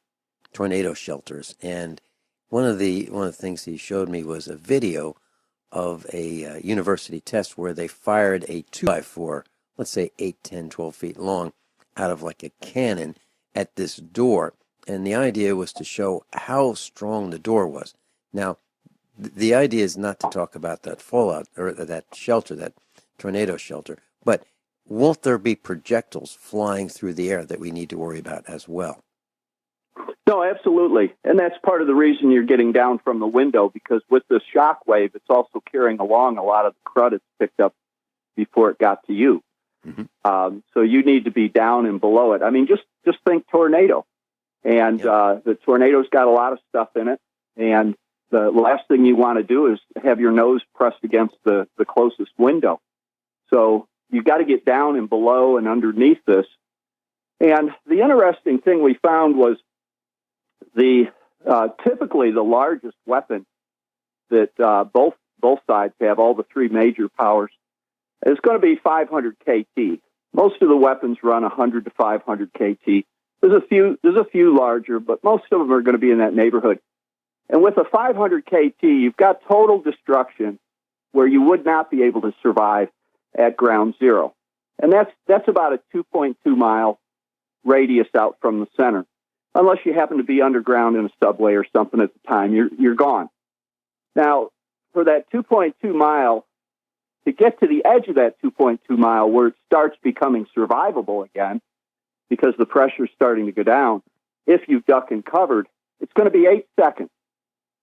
C: tornado shelters, and one of the things he showed me was a video of a university test where they fired a 2x4, let's say 8, 10, 12 feet long, out of like a cannon at this door. And the idea was to show how strong the door was. Now, the idea is not to talk about that fallout or that shelter, that tornado shelter, but won't there be projectiles flying through the air that we need to worry about as well?
F: No, absolutely. And that's part of the reason you're getting down from the window, because with the shock wave, it's also carrying along a lot of the crud it's picked up before it got to you. Mm-hmm. So you need to be down and below it. I mean, just think tornado. And the tornado's got a lot of stuff in it. And the last thing you want to do is have your nose pressed against the closest window. So you got to get down and below and underneath this. And the interesting thing we found was typically the largest weapon that both sides have, all the three major powers, is going to be 500 KT. Most of the weapons run 100 to 500 KT. There's a few larger, but most of them are going to be in that neighborhood. And with a 500 KT, you've got total destruction where you would not be able to survive at ground zero. And that's about a 2.2 mile radius out from the center. Unless you happen to be underground in a subway or something at the time, you're gone. Now, for that 2.2 mile, to get to the edge of that 2.2 mile where it starts becoming survivable again, because the pressure is starting to go down, if you duck and covered, it's going to be 8 seconds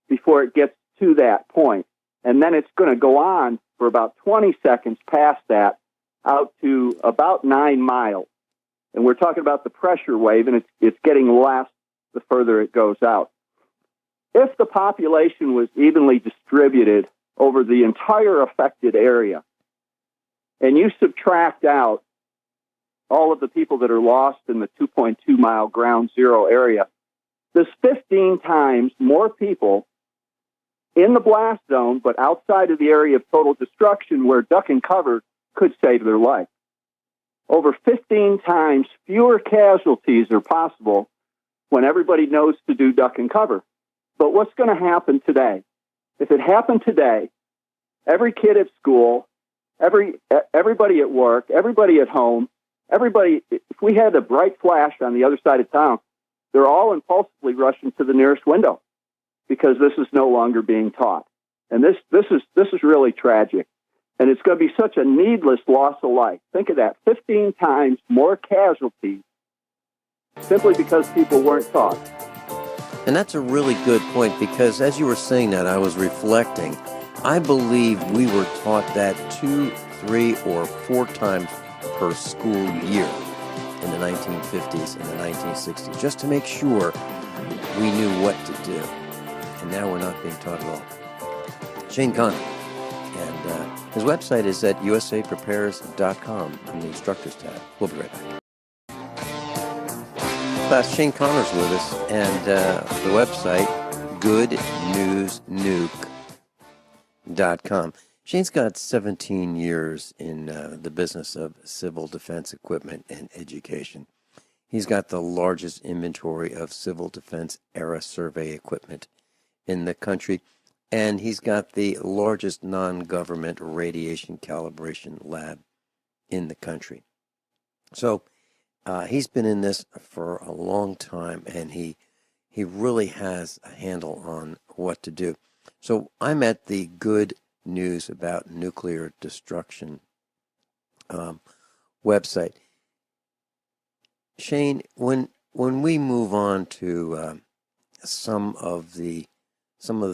F: before it gets to that point. And then it's going to go on for about 20 seconds past that out to about 9 miles. And we're talking about the pressure wave, and it's getting less the further it goes out. If the population was evenly distributed over the entire affected area, and you subtract out all of the people that are lost in the 2.2 mile ground zero area, there's 15 times more people in the blast zone, but outside of the area of total destruction where duck and cover could save their life. Over 15 times fewer casualties are possible when everybody knows to do duck and cover. But what's going to happen today? If it happened today, every kid at school, everybody at work, everybody at home, if we had a bright flash on the other side of town, they're all impulsively rushing to the nearest window because this is no longer being taught. And this is really tragic. And it's going to be such a needless loss of life. Think of that, 15 times more casualties simply because people weren't taught.
C: And that's a really good point, because as you were saying that, I was reflecting. I believe we were taught that 2, 3, or 4 times per school year in the 1950s and the 1960s, just to make sure we knew what to do. And now we're not being taught at all. Shane Connor. And his website is at usaprepares.com in the instructors tab. We'll be right back. Shane Connor's with us, and the website, goodnewsnuke.com. Shane's got 17 years in the business of civil defense equipment and education. He's got the largest inventory of civil defense era survey equipment in the country. And he's got the largest non-government radiation calibration lab in the country. So he's been in this for a long time, and he really has a handle on what to do. So I'm at the Good News About Nuclear Destruction website. Shane, when we move on to some of the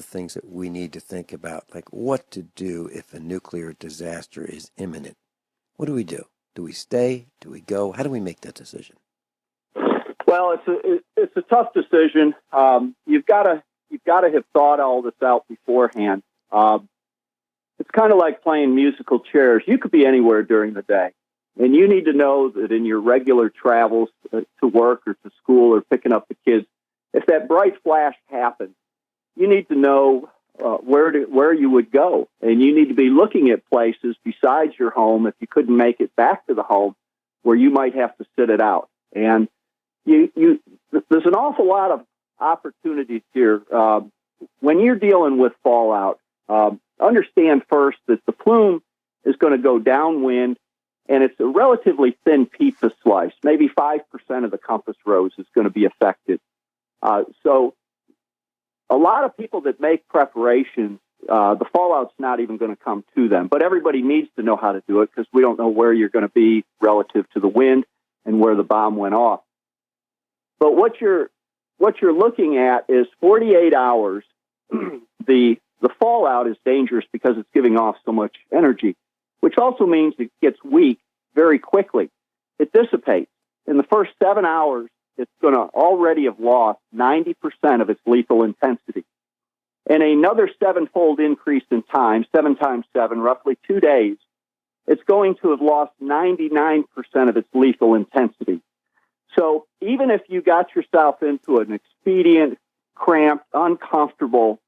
C: things that we need to think about, like what to do if a nuclear disaster is imminent. What do we do? Do we stay? Do we go? How do we make that decision?
F: Well, it's a tough decision. You've got to have thought all this out beforehand. it's kind of like playing musical chairs. You could be anywhere during the day. And you need to know that in your regular travels to work or to school or picking up the kids, if that bright flash happens, you need to know where you would go. And you need to be looking at places besides your home if you couldn't make it back to the home where you might have to sit it out. And there's an awful lot of opportunities here. When you're dealing with fallout, understand first that the plume is going to go downwind, and it's a relatively thin pizza slice. Maybe 5% of the compass rose is going to be affected. So a lot of people that make preparations, the fallout's not even going to come to them. But everybody needs to know how to do it because we don't know where you're going to be relative to the wind and where the bomb went off. But what you're looking at is 48 hours. The fallout is dangerous because it's giving off so much energy, which also means it gets weak very quickly. It dissipates. In the first 7 hours, it's going to already have lost 90% of its lethal intensity. And another sevenfold increase in time, 7 times 7, roughly 2 days, it's going to have lost 99% of its lethal intensity. So even if you got yourself into an expedient, cramped, uncomfortable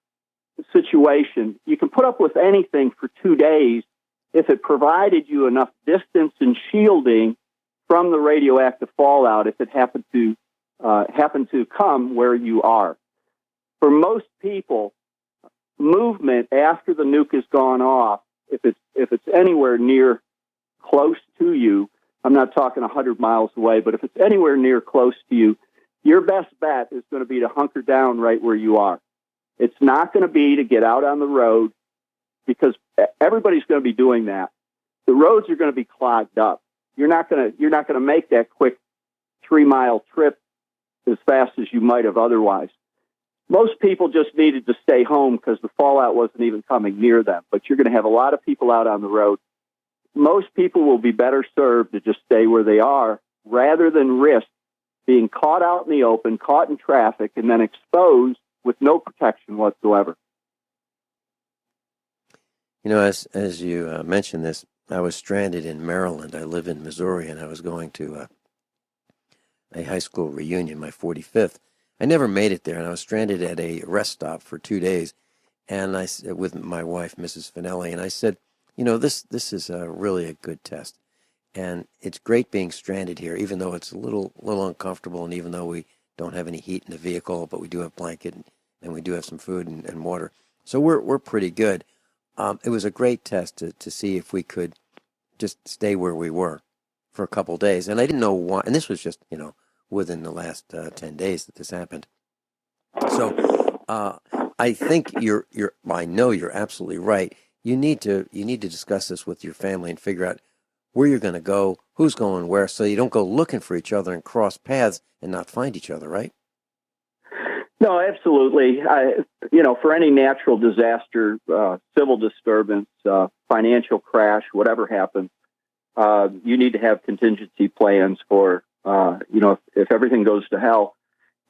F: situation, you can put up with anything for 2 days if it provided you enough distance and shielding from the radioactive fallout if it happened to come where you are. For most people, movement after the nuke has gone off, if it's anywhere near close to you, I'm not talking 100 miles away, but if it's anywhere near close to you, your best bet is going to be to hunker down right where you are. It's not going to be to get out on the road because everybody's going to be doing that. The roads are going to be clogged up. You're not going to make that quick 3-mile trip as fast as you might have otherwise. Most people just needed to stay home because the fallout wasn't even coming near them, but you're going to have a lot of people out on the road. Most people will be better served to just stay where they are rather than risk being caught out in the open, caught in traffic, and then exposed with no protection whatsoever.
C: You know, as you mentioned this, I was stranded in Maryland. I live in Missouri, and I was going to a high school reunion, my 45th. I never made it there, and I was stranded at a rest stop for 2 days, and I with my wife, Mrs. Finelli, and I said, you know, this is really a good test, and it's great being stranded here, even though it's a little uncomfortable, and even though we don't have any heat in the vehicle, but we do have blanket and we do have some food and water, so we're pretty good. It was a great test to see if we could just stay where we were for a couple days, and I didn't know why. And this was just within the last 10 days that this happened. So I think I know you're absolutely right. You need to discuss this with your family and figure out where you're going to go, who's going where, so you don't go looking for each other and cross paths and not find each other, right?
F: No, absolutely. For any natural disaster, civil disturbance, financial crash, whatever happens, you need to have contingency plans for, if everything goes to hell,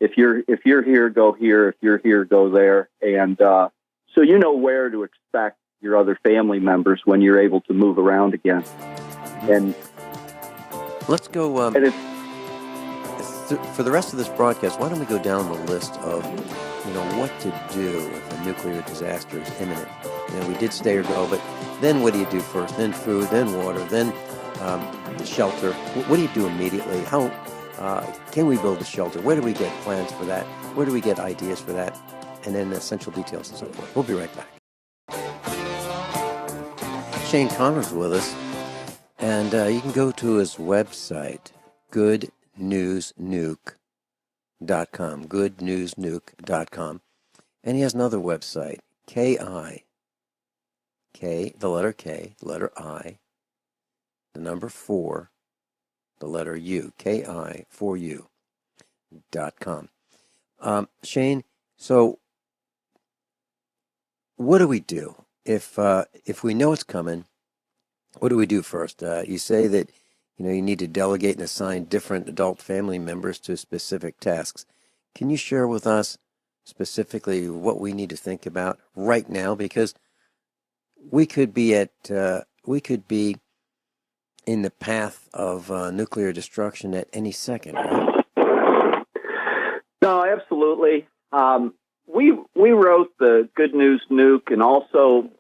F: if you're here, go here. If you're here, go there. And so you know where to expect your other family members when you're able to move around again. And
C: let's go. For the rest of this broadcast, why don't we go down the list of, what to do if a nuclear disaster is imminent? We did stay or go, but then what do you do first? Then food, then water, then shelter. What do you do immediately? How can we build a shelter? Where do we get plans for that? Where do we get ideas for that? And then essential details and so forth. We'll be right back. Shane Connor's with us, and you can go to his website, goodnewsnuke.com, goodnewsnuke.com, and he has another website, the letter K, letter I, the number 4, the letter U, KI4U.com. Shane, so what do we do if we know it's coming? What do we do first? You say that you need to delegate and assign different adult family members to specific tasks. Can you share with us specifically what we need to think about right now? Because we could be in the path of nuclear destruction at any second, right?
F: No, absolutely. We wrote the Good News Nuke, and also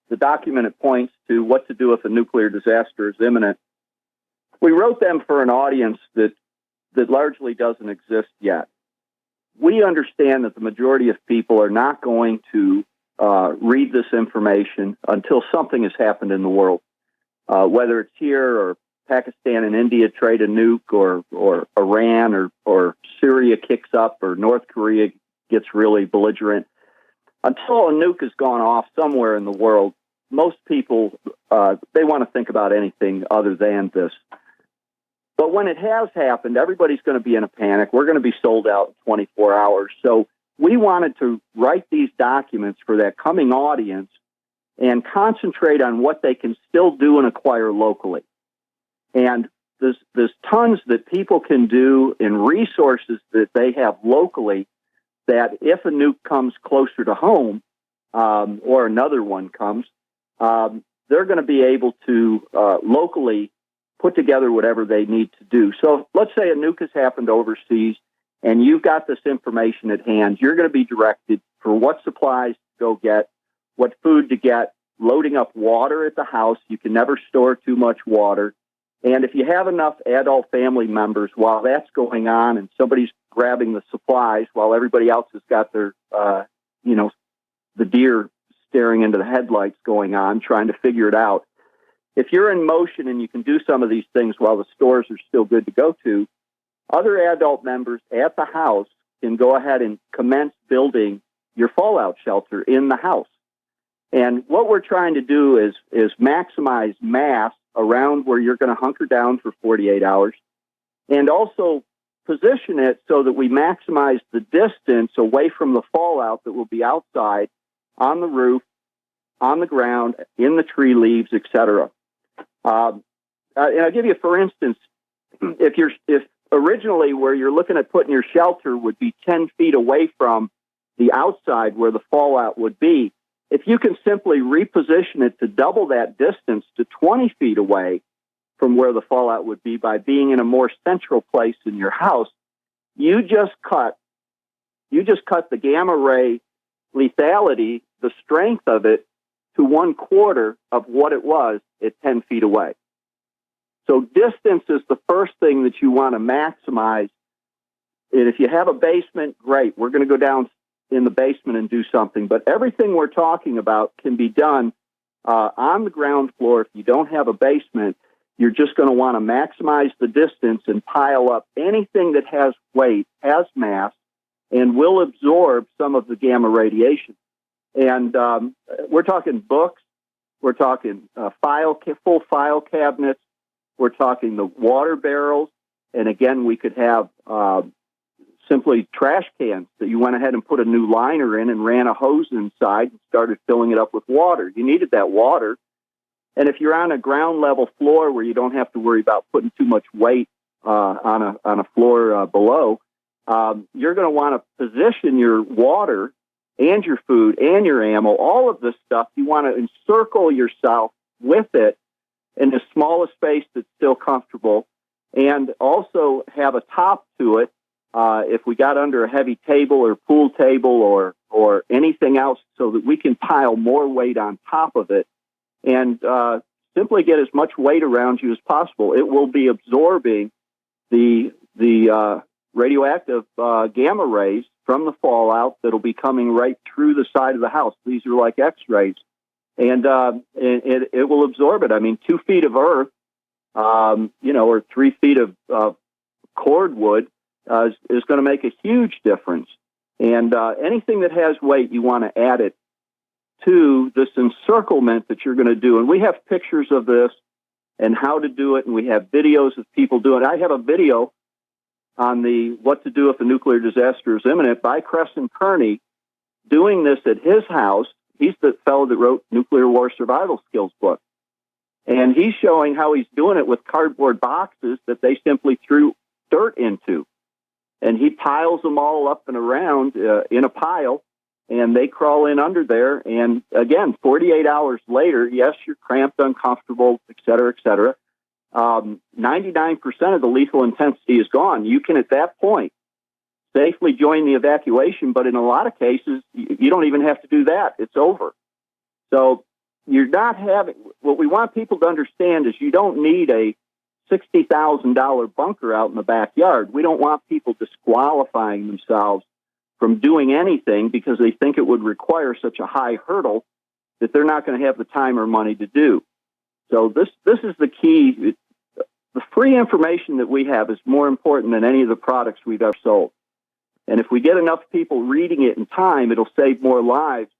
F: the documented points to what to do if a nuclear disaster is imminent. We wrote them for an audience that largely doesn't exist yet. We understand that the majority of people are not going to read this information until something has happened in the world, whether it's here or Pakistan and India trade a nuke, or Iran or Syria kicks up, or North Korea gets really belligerent. Until a nuke has gone off somewhere in the world, most people, they want to think about anything other than this. But when it has happened, everybody's going to be in a panic. We're going to be sold out in 24 hours. So we wanted to write these documents for that coming audience and concentrate on what they can still do and acquire locally. And there's tons that people can do in resources that they have locally that if a nuke comes closer to home, or another one comes, they're going to be able to locally put together whatever they need to do. So let's say a nuke has happened overseas and you've got this information at hand. You're going to be directed for what supplies to go get, what food to get, loading up water at the house. You can never store too much water. And if you have enough adult family members while that's going on and somebody's grabbing the supplies while everybody else has got their, the deer staring into the headlights going on, trying to figure it out. If you're in motion and you can do some of these things while the stores are still good to go to, other adult members at the house can go ahead and commence building your fallout shelter in the house. And what we're trying to do is maximize mass around where you're going to hunker down for 48 hours, and also position it so that we maximize the distance away from the fallout that will be outside, on the roof, on the ground, in the tree leaves, etc. And I'll give you, for instance, if originally where you're looking at putting your shelter would be 10 feet away from the outside where the fallout would be, if you can simply reposition it to double that distance to 20 feet away from where the fallout would be by being in a more central place in your house, you just cut the gamma ray lethality, the strength of it, to 1/4 of what it was at 10 feet away. So distance is the first thing that you want to maximize. And if you have a basement, great. We're going to go down in the basement and do something. But everything we're talking about can be done on the ground floor. If you don't have a basement, you're just going to want to maximize the distance and pile up anything that has weight, has mass, and will absorb some of the gamma radiation. And we're talking books, we're talking full file cabinets, we're talking the water barrels, and again, we could have simply trash cans that you went ahead and put a new liner in and ran a hose inside and started filling it up with water. You needed that water. And if you're on a ground level floor where you don't have to worry about putting too much weight on a floor below, you're going to want to position your water and your food and your ammo, all of this stuff. You want to encircle yourself with it in the smallest space that's still comfortable, and also have a top to it. If we got under a heavy table or pool table or anything else, so that we can pile more weight on top of it and simply get as much weight around you as possible. It will be absorbing the radioactive gamma rays from the fallout that'll be coming right through the side of the house. These are like X-rays, and it will absorb it. I mean, 2 feet of earth, or 3 feet of cordwood is going to make a huge difference. And anything that has weight, you want to add it to this encirclement that you're going to do. And we have pictures of this and how to do it, and we have videos of people doing it. I have a video on the What to Do If a Nuclear Disaster is Imminent by Crescent Kearney doing this at his house. He's the fellow that wrote Nuclear War Survival Skills book. And he's showing how he's doing it with cardboard boxes that they simply threw dirt into. And he piles them all up and around in a pile, and they crawl in under there. And again, 48 hours later, yes, you're cramped, uncomfortable, et cetera, et cetera. 99% of the lethal intensity is gone. You can, at that point, safely join the evacuation, but in a lot of cases, you don't even have to do that. It's over. So you're not having, what we want people to understand is you don't need a $60,000 bunker out in the backyard. We don't want people disqualifying themselves from doing anything because they think it would require such a high hurdle that they're not going to have the time or money to do. So this is the key. The free information that we have is more important than any of the products we've ever sold. And if we get enough people reading it in time, it'll save more lives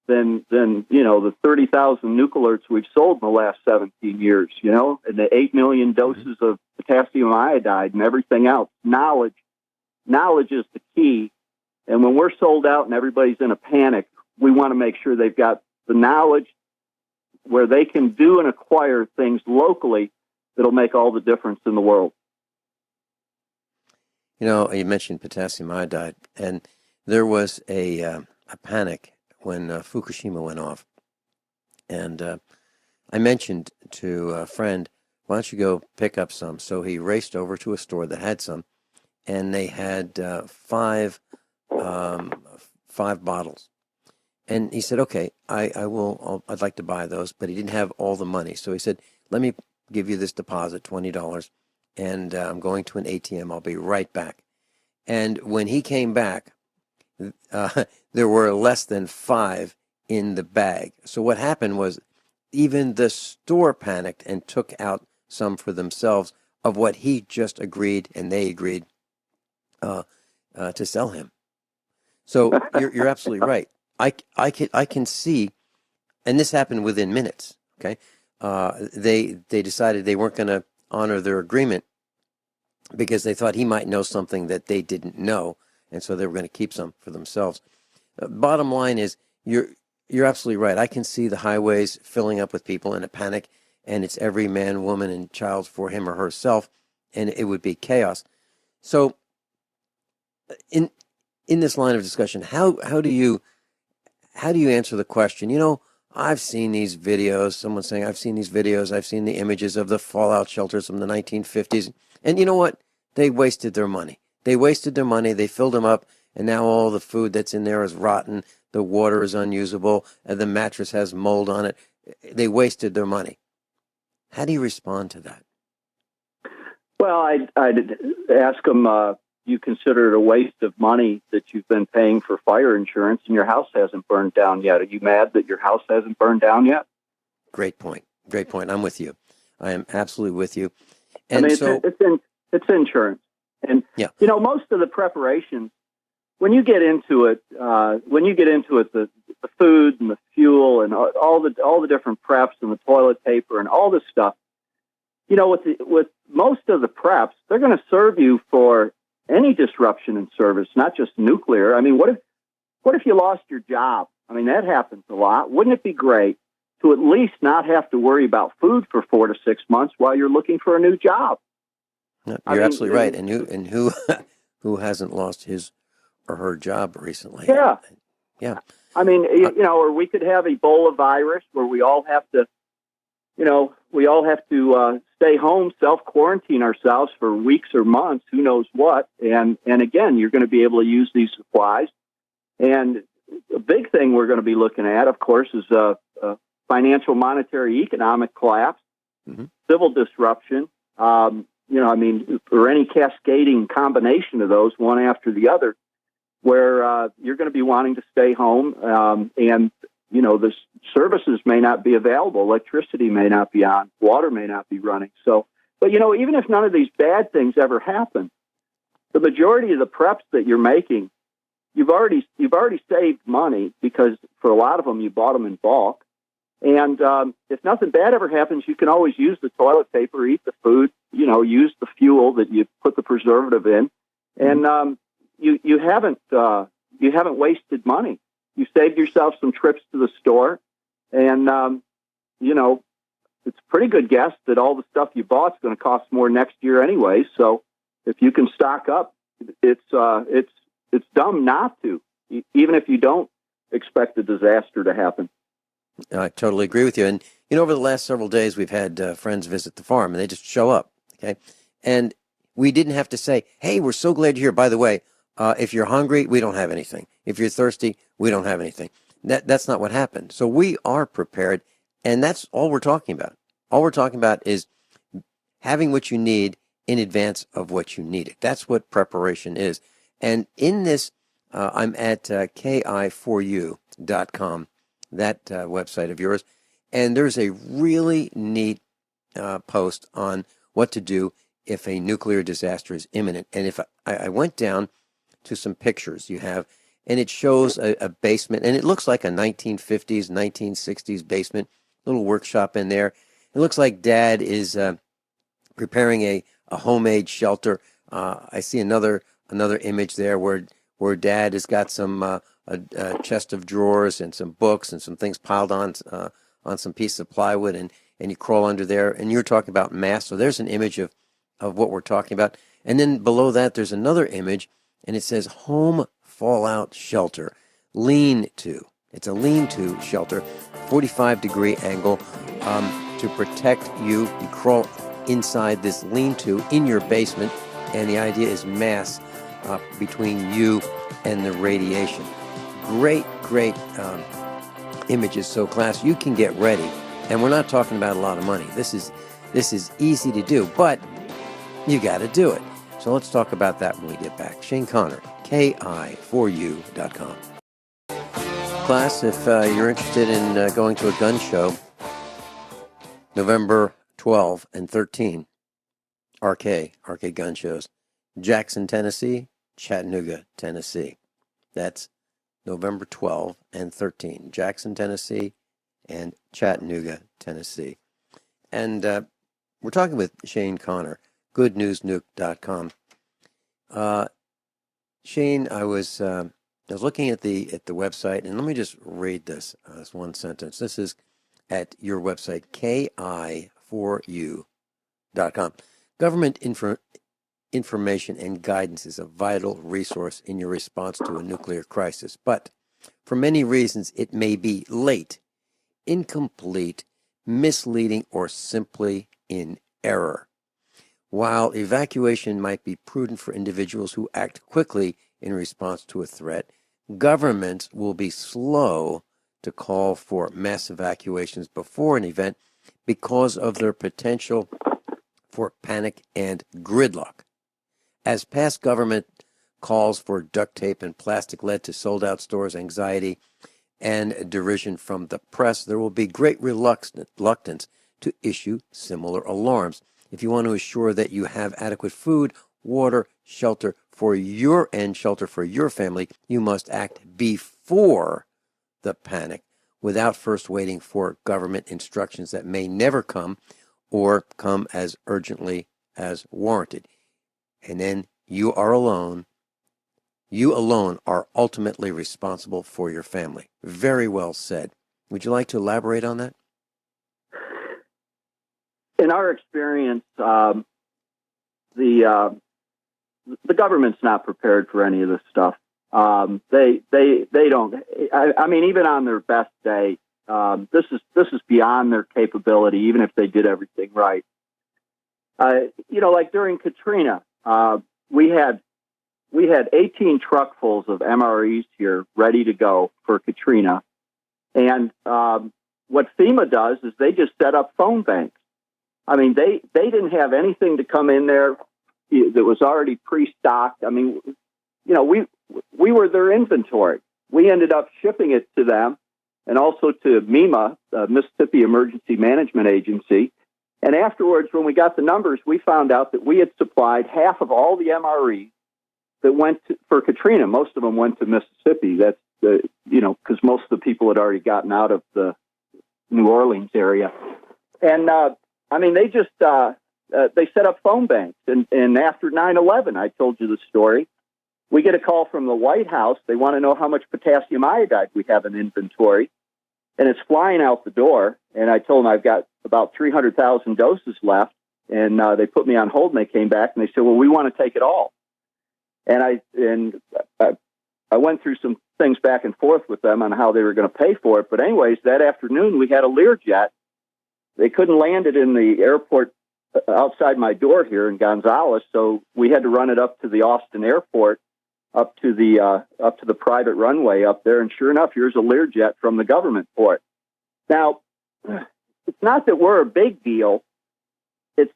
F: than the 30,000 nuke alerts we've sold in the last 17 years, and the 8 million doses of potassium iodide and everything else. Knowledge is the key. And when we're sold out and everybody's in a panic, we want to make sure they've got the knowledge where they can do and acquire things locally that'll make all the difference in the world.
C: You mentioned potassium iodide, and there was a panic when Fukushima went off. And I mentioned to a friend, why don't you go pick up some? So he raced over to a store that had some, and they had five bottles. And he said, okay, I'd like to buy those, but he didn't have all the money. So he said, let me give you this deposit, $20, and I'm going to an ATM. I'll be right back. And when he came back, there were less than 5 in the bag. So what happened was even the store panicked and took out some for themselves of what he just agreed, and they agreed to sell him. So you're absolutely right. I can see, and this happened within minutes. Okay, they decided they weren't going to honor their agreement because they thought he might know something that they didn't know, and so they were going to keep some for themselves. Bottom line is, you're absolutely right. I can see the highways filling up with people in a panic, and it's every man, woman, and child for him or herself, and it would be chaos. So, in this line of discussion, how do you answer the question? I've seen these videos. Someone's saying, I've seen these videos. I've seen the images of the fallout shelters from the 1950s. And you know what? They wasted their money. They filled them up, and now all the food that's in there is rotten. The water is unusable, and the mattress has mold on it. They wasted their money. How do you respond to that?
F: Well, I'd ask them, you consider it a waste of money that you've been paying for fire insurance and your house hasn't burned down yet. Are you mad that your house hasn't burned down yet? Great point.
C: I'm with you. I am absolutely with you. And
F: it's insurance. And, most of the preparations, when you get into it, the food and the fuel and all the different preps and the toilet paper and all this stuff, with most of the preps, they're going to serve you for any disruption in service, not just nuclear. I mean, what if you lost your job? I mean, that happens a lot. Wouldn't it be great to at least not have to worry about food for 4 to 6 months while you're looking for a new job?
C: No, you're absolutely right. And who hasn't lost his or her job recently?
F: Yeah. I mean, or we could have Ebola virus where we all have to stay home, self-quarantine ourselves for weeks or months, who knows what. And again, you're going to be able to use these supplies. And a big thing we're going to be looking at, of course, is a financial, monetary, economic collapse, civil disruption, or any cascading combination of those, one after the other, where you're going to be wanting to stay home and the services may not be available. Electricity may not be on. Water may not be running. So, but even if none of these bad things ever happen, the majority of the preps that you're making, you've already saved money because for a lot of them, you bought them in bulk. And if nothing bad ever happens, you can always use the toilet paper, eat the food, use the fuel that you put the preservative in. And you haven't wasted money. You saved yourself some trips to the store, and it's a pretty good guess that all the stuff you bought is going to cost more next year anyway. So if you can stock up, it's dumb not to. Even if you don't expect a disaster to happen.
C: I totally agree with you. And, over the last several days, we've had friends visit the farm, and they just show up, okay? And we didn't have to say, hey, we're so glad you're here. By the way, if you're hungry, we don't have anything. If you're thirsty, we don't have anything. That's not what happened. So we are prepared, and that's all we're talking about. All we're talking about is having what you need in advance of what you need it. That's what preparation is. And in this, I'm at ki4u.com, that website of yours, and there's a really neat post on what to do if a nuclear disaster is imminent. And if I went down to some pictures you have, and it shows a basement, and it looks like a 1950s, 1960s basement, little workshop in there. It looks like Dad is preparing a homemade shelter. I see another image there where Dad has got some a chest of drawers and some books and some things piled on some piece of plywood, and you crawl under there, and you're talking about mass. So there's an image of what we're talking about. And then below that, there's another image, and it says home fallout shelter, lean-to. It's a lean-to shelter, 45-degree angle to protect you. You crawl inside this lean-to in your basement, and the idea is mass between you and the radiation. Great images. So class, you can get ready, and we're not talking about a lot of money. This is easy to do, but you got to do it. So let's talk about that when we get back. Shane Connor, ki4u.com. Class, if you're interested in going to a gun show, November 12 and 13, RK gun shows, Jackson, Tennessee, Chattanooga, Tennessee. That's November 12 and 13, Jackson, Tennessee, and Chattanooga, Tennessee. And we're talking with Shane Connor, goodnewsnuke.com. Shane, I was looking at the website, and let me just read this one sentence. This is at your website, ki4u.com. Government information and guidance is a vital resource in your response to a nuclear crisis, but for many reasons it may be late, incomplete, misleading, or simply in error. While evacuation might be prudent for individuals who act quickly in response to a threat, governments will be slow to call for mass evacuations before an event because of their potential for panic and gridlock. As past government calls for duct tape and plastic led to sold-out stores, anxiety, and derision from the press, there will be great reluctance to issue similar alarms. If you want to assure that you have adequate food, water, shelter for your family, you must act before the panic without first waiting for government instructions that may never come or come as urgently as warranted. And then you alone are ultimately responsible for your family. Very well said. Would you like to elaborate on that?
F: In our experience, the government's not prepared for any of this stuff. They don't. I mean, even on their best day, this is beyond their capability. Even if they did everything right, like during Katrina, we had 18 truckfuls of MREs here ready to go for Katrina, and what FEMA does is they just set up phone banks. I mean, they didn't have anything to come in there that was already pre-stocked. I mean, we were their inventory. We ended up shipping it to them and also to MEMA, the Mississippi Emergency Management Agency. And afterwards, when we got the numbers, we found out that we had supplied half of all the MREs that went for Katrina. Most of them went to Mississippi. That's because most of the people had already gotten out of the New Orleans area. And I mean, they just they set up phone banks. And after 9/11, I told you the story. We get a call from the White House. They want to know how much potassium iodide we have in inventory, and it's flying out the door. And I told them I've got about 300,000 doses left. And they put me on hold, and they came back and they said, "Well, we want to take it all." And I I went through some things back and forth with them on how they were going to pay for it. But anyways, that afternoon we had a Learjet. They couldn't land it in the airport outside my door here in Gonzales, so we had to run it up to the Austin airport, up to the private runway up there. And sure enough, here's a Learjet from the government for it. Now, it's not that we're a big deal. It's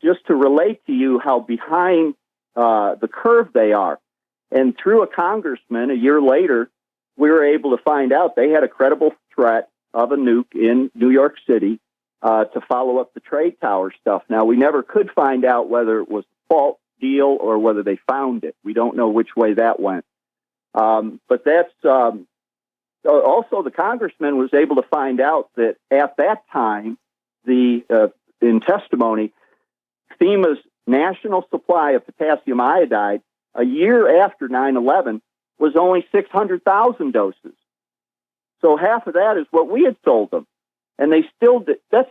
F: just to relate to you how behind the curve they are. And through a congressman, a year later, we were able to find out they had a credible threat of a nuke in New York City to follow up the trade tower stuff. Now, we never could find out whether it was a false deal or whether they found it. We don't know which way that went. But that's also the congressman was able to find out that at that time, in testimony, FEMA's national supply of potassium iodide a year after 9/11 was only 600,000 doses. So half of that is what we had sold them. And they still did. That's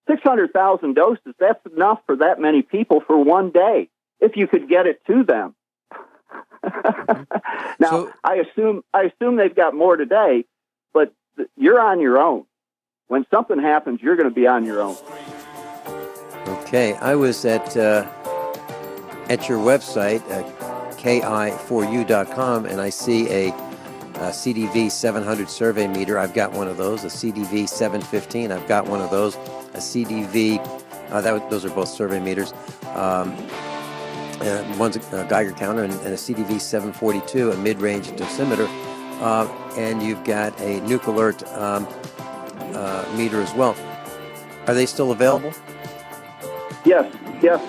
F: 600,000 doses. That's enough for that many people for one day, if you could get it to them. Now, I assume they've got more today, but you're on your own. When something happens, you're going to be on your own.
C: Okay, I was at your website, ki4u.com, and I see a CDV 700 survey meter. I've got one of those. A CDV 715. I've got one of those. A CDV. Those are both survey meters. One's a Geiger counter, and a CDV 742, a mid-range dosimeter. And you've got a Nuke Alert meter as well. Are they still available?
F: Yes,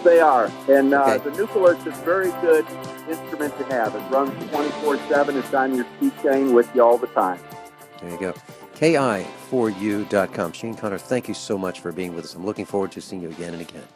F: they are. And
C: Okay.
F: the Nuke Alert is a very good instrument to have. It runs 24/7. It's on your keychain with you all the time.
C: There you go. ki4u.com. Shane Connor, thank you so much for being with us. I'm looking forward to seeing you again and again.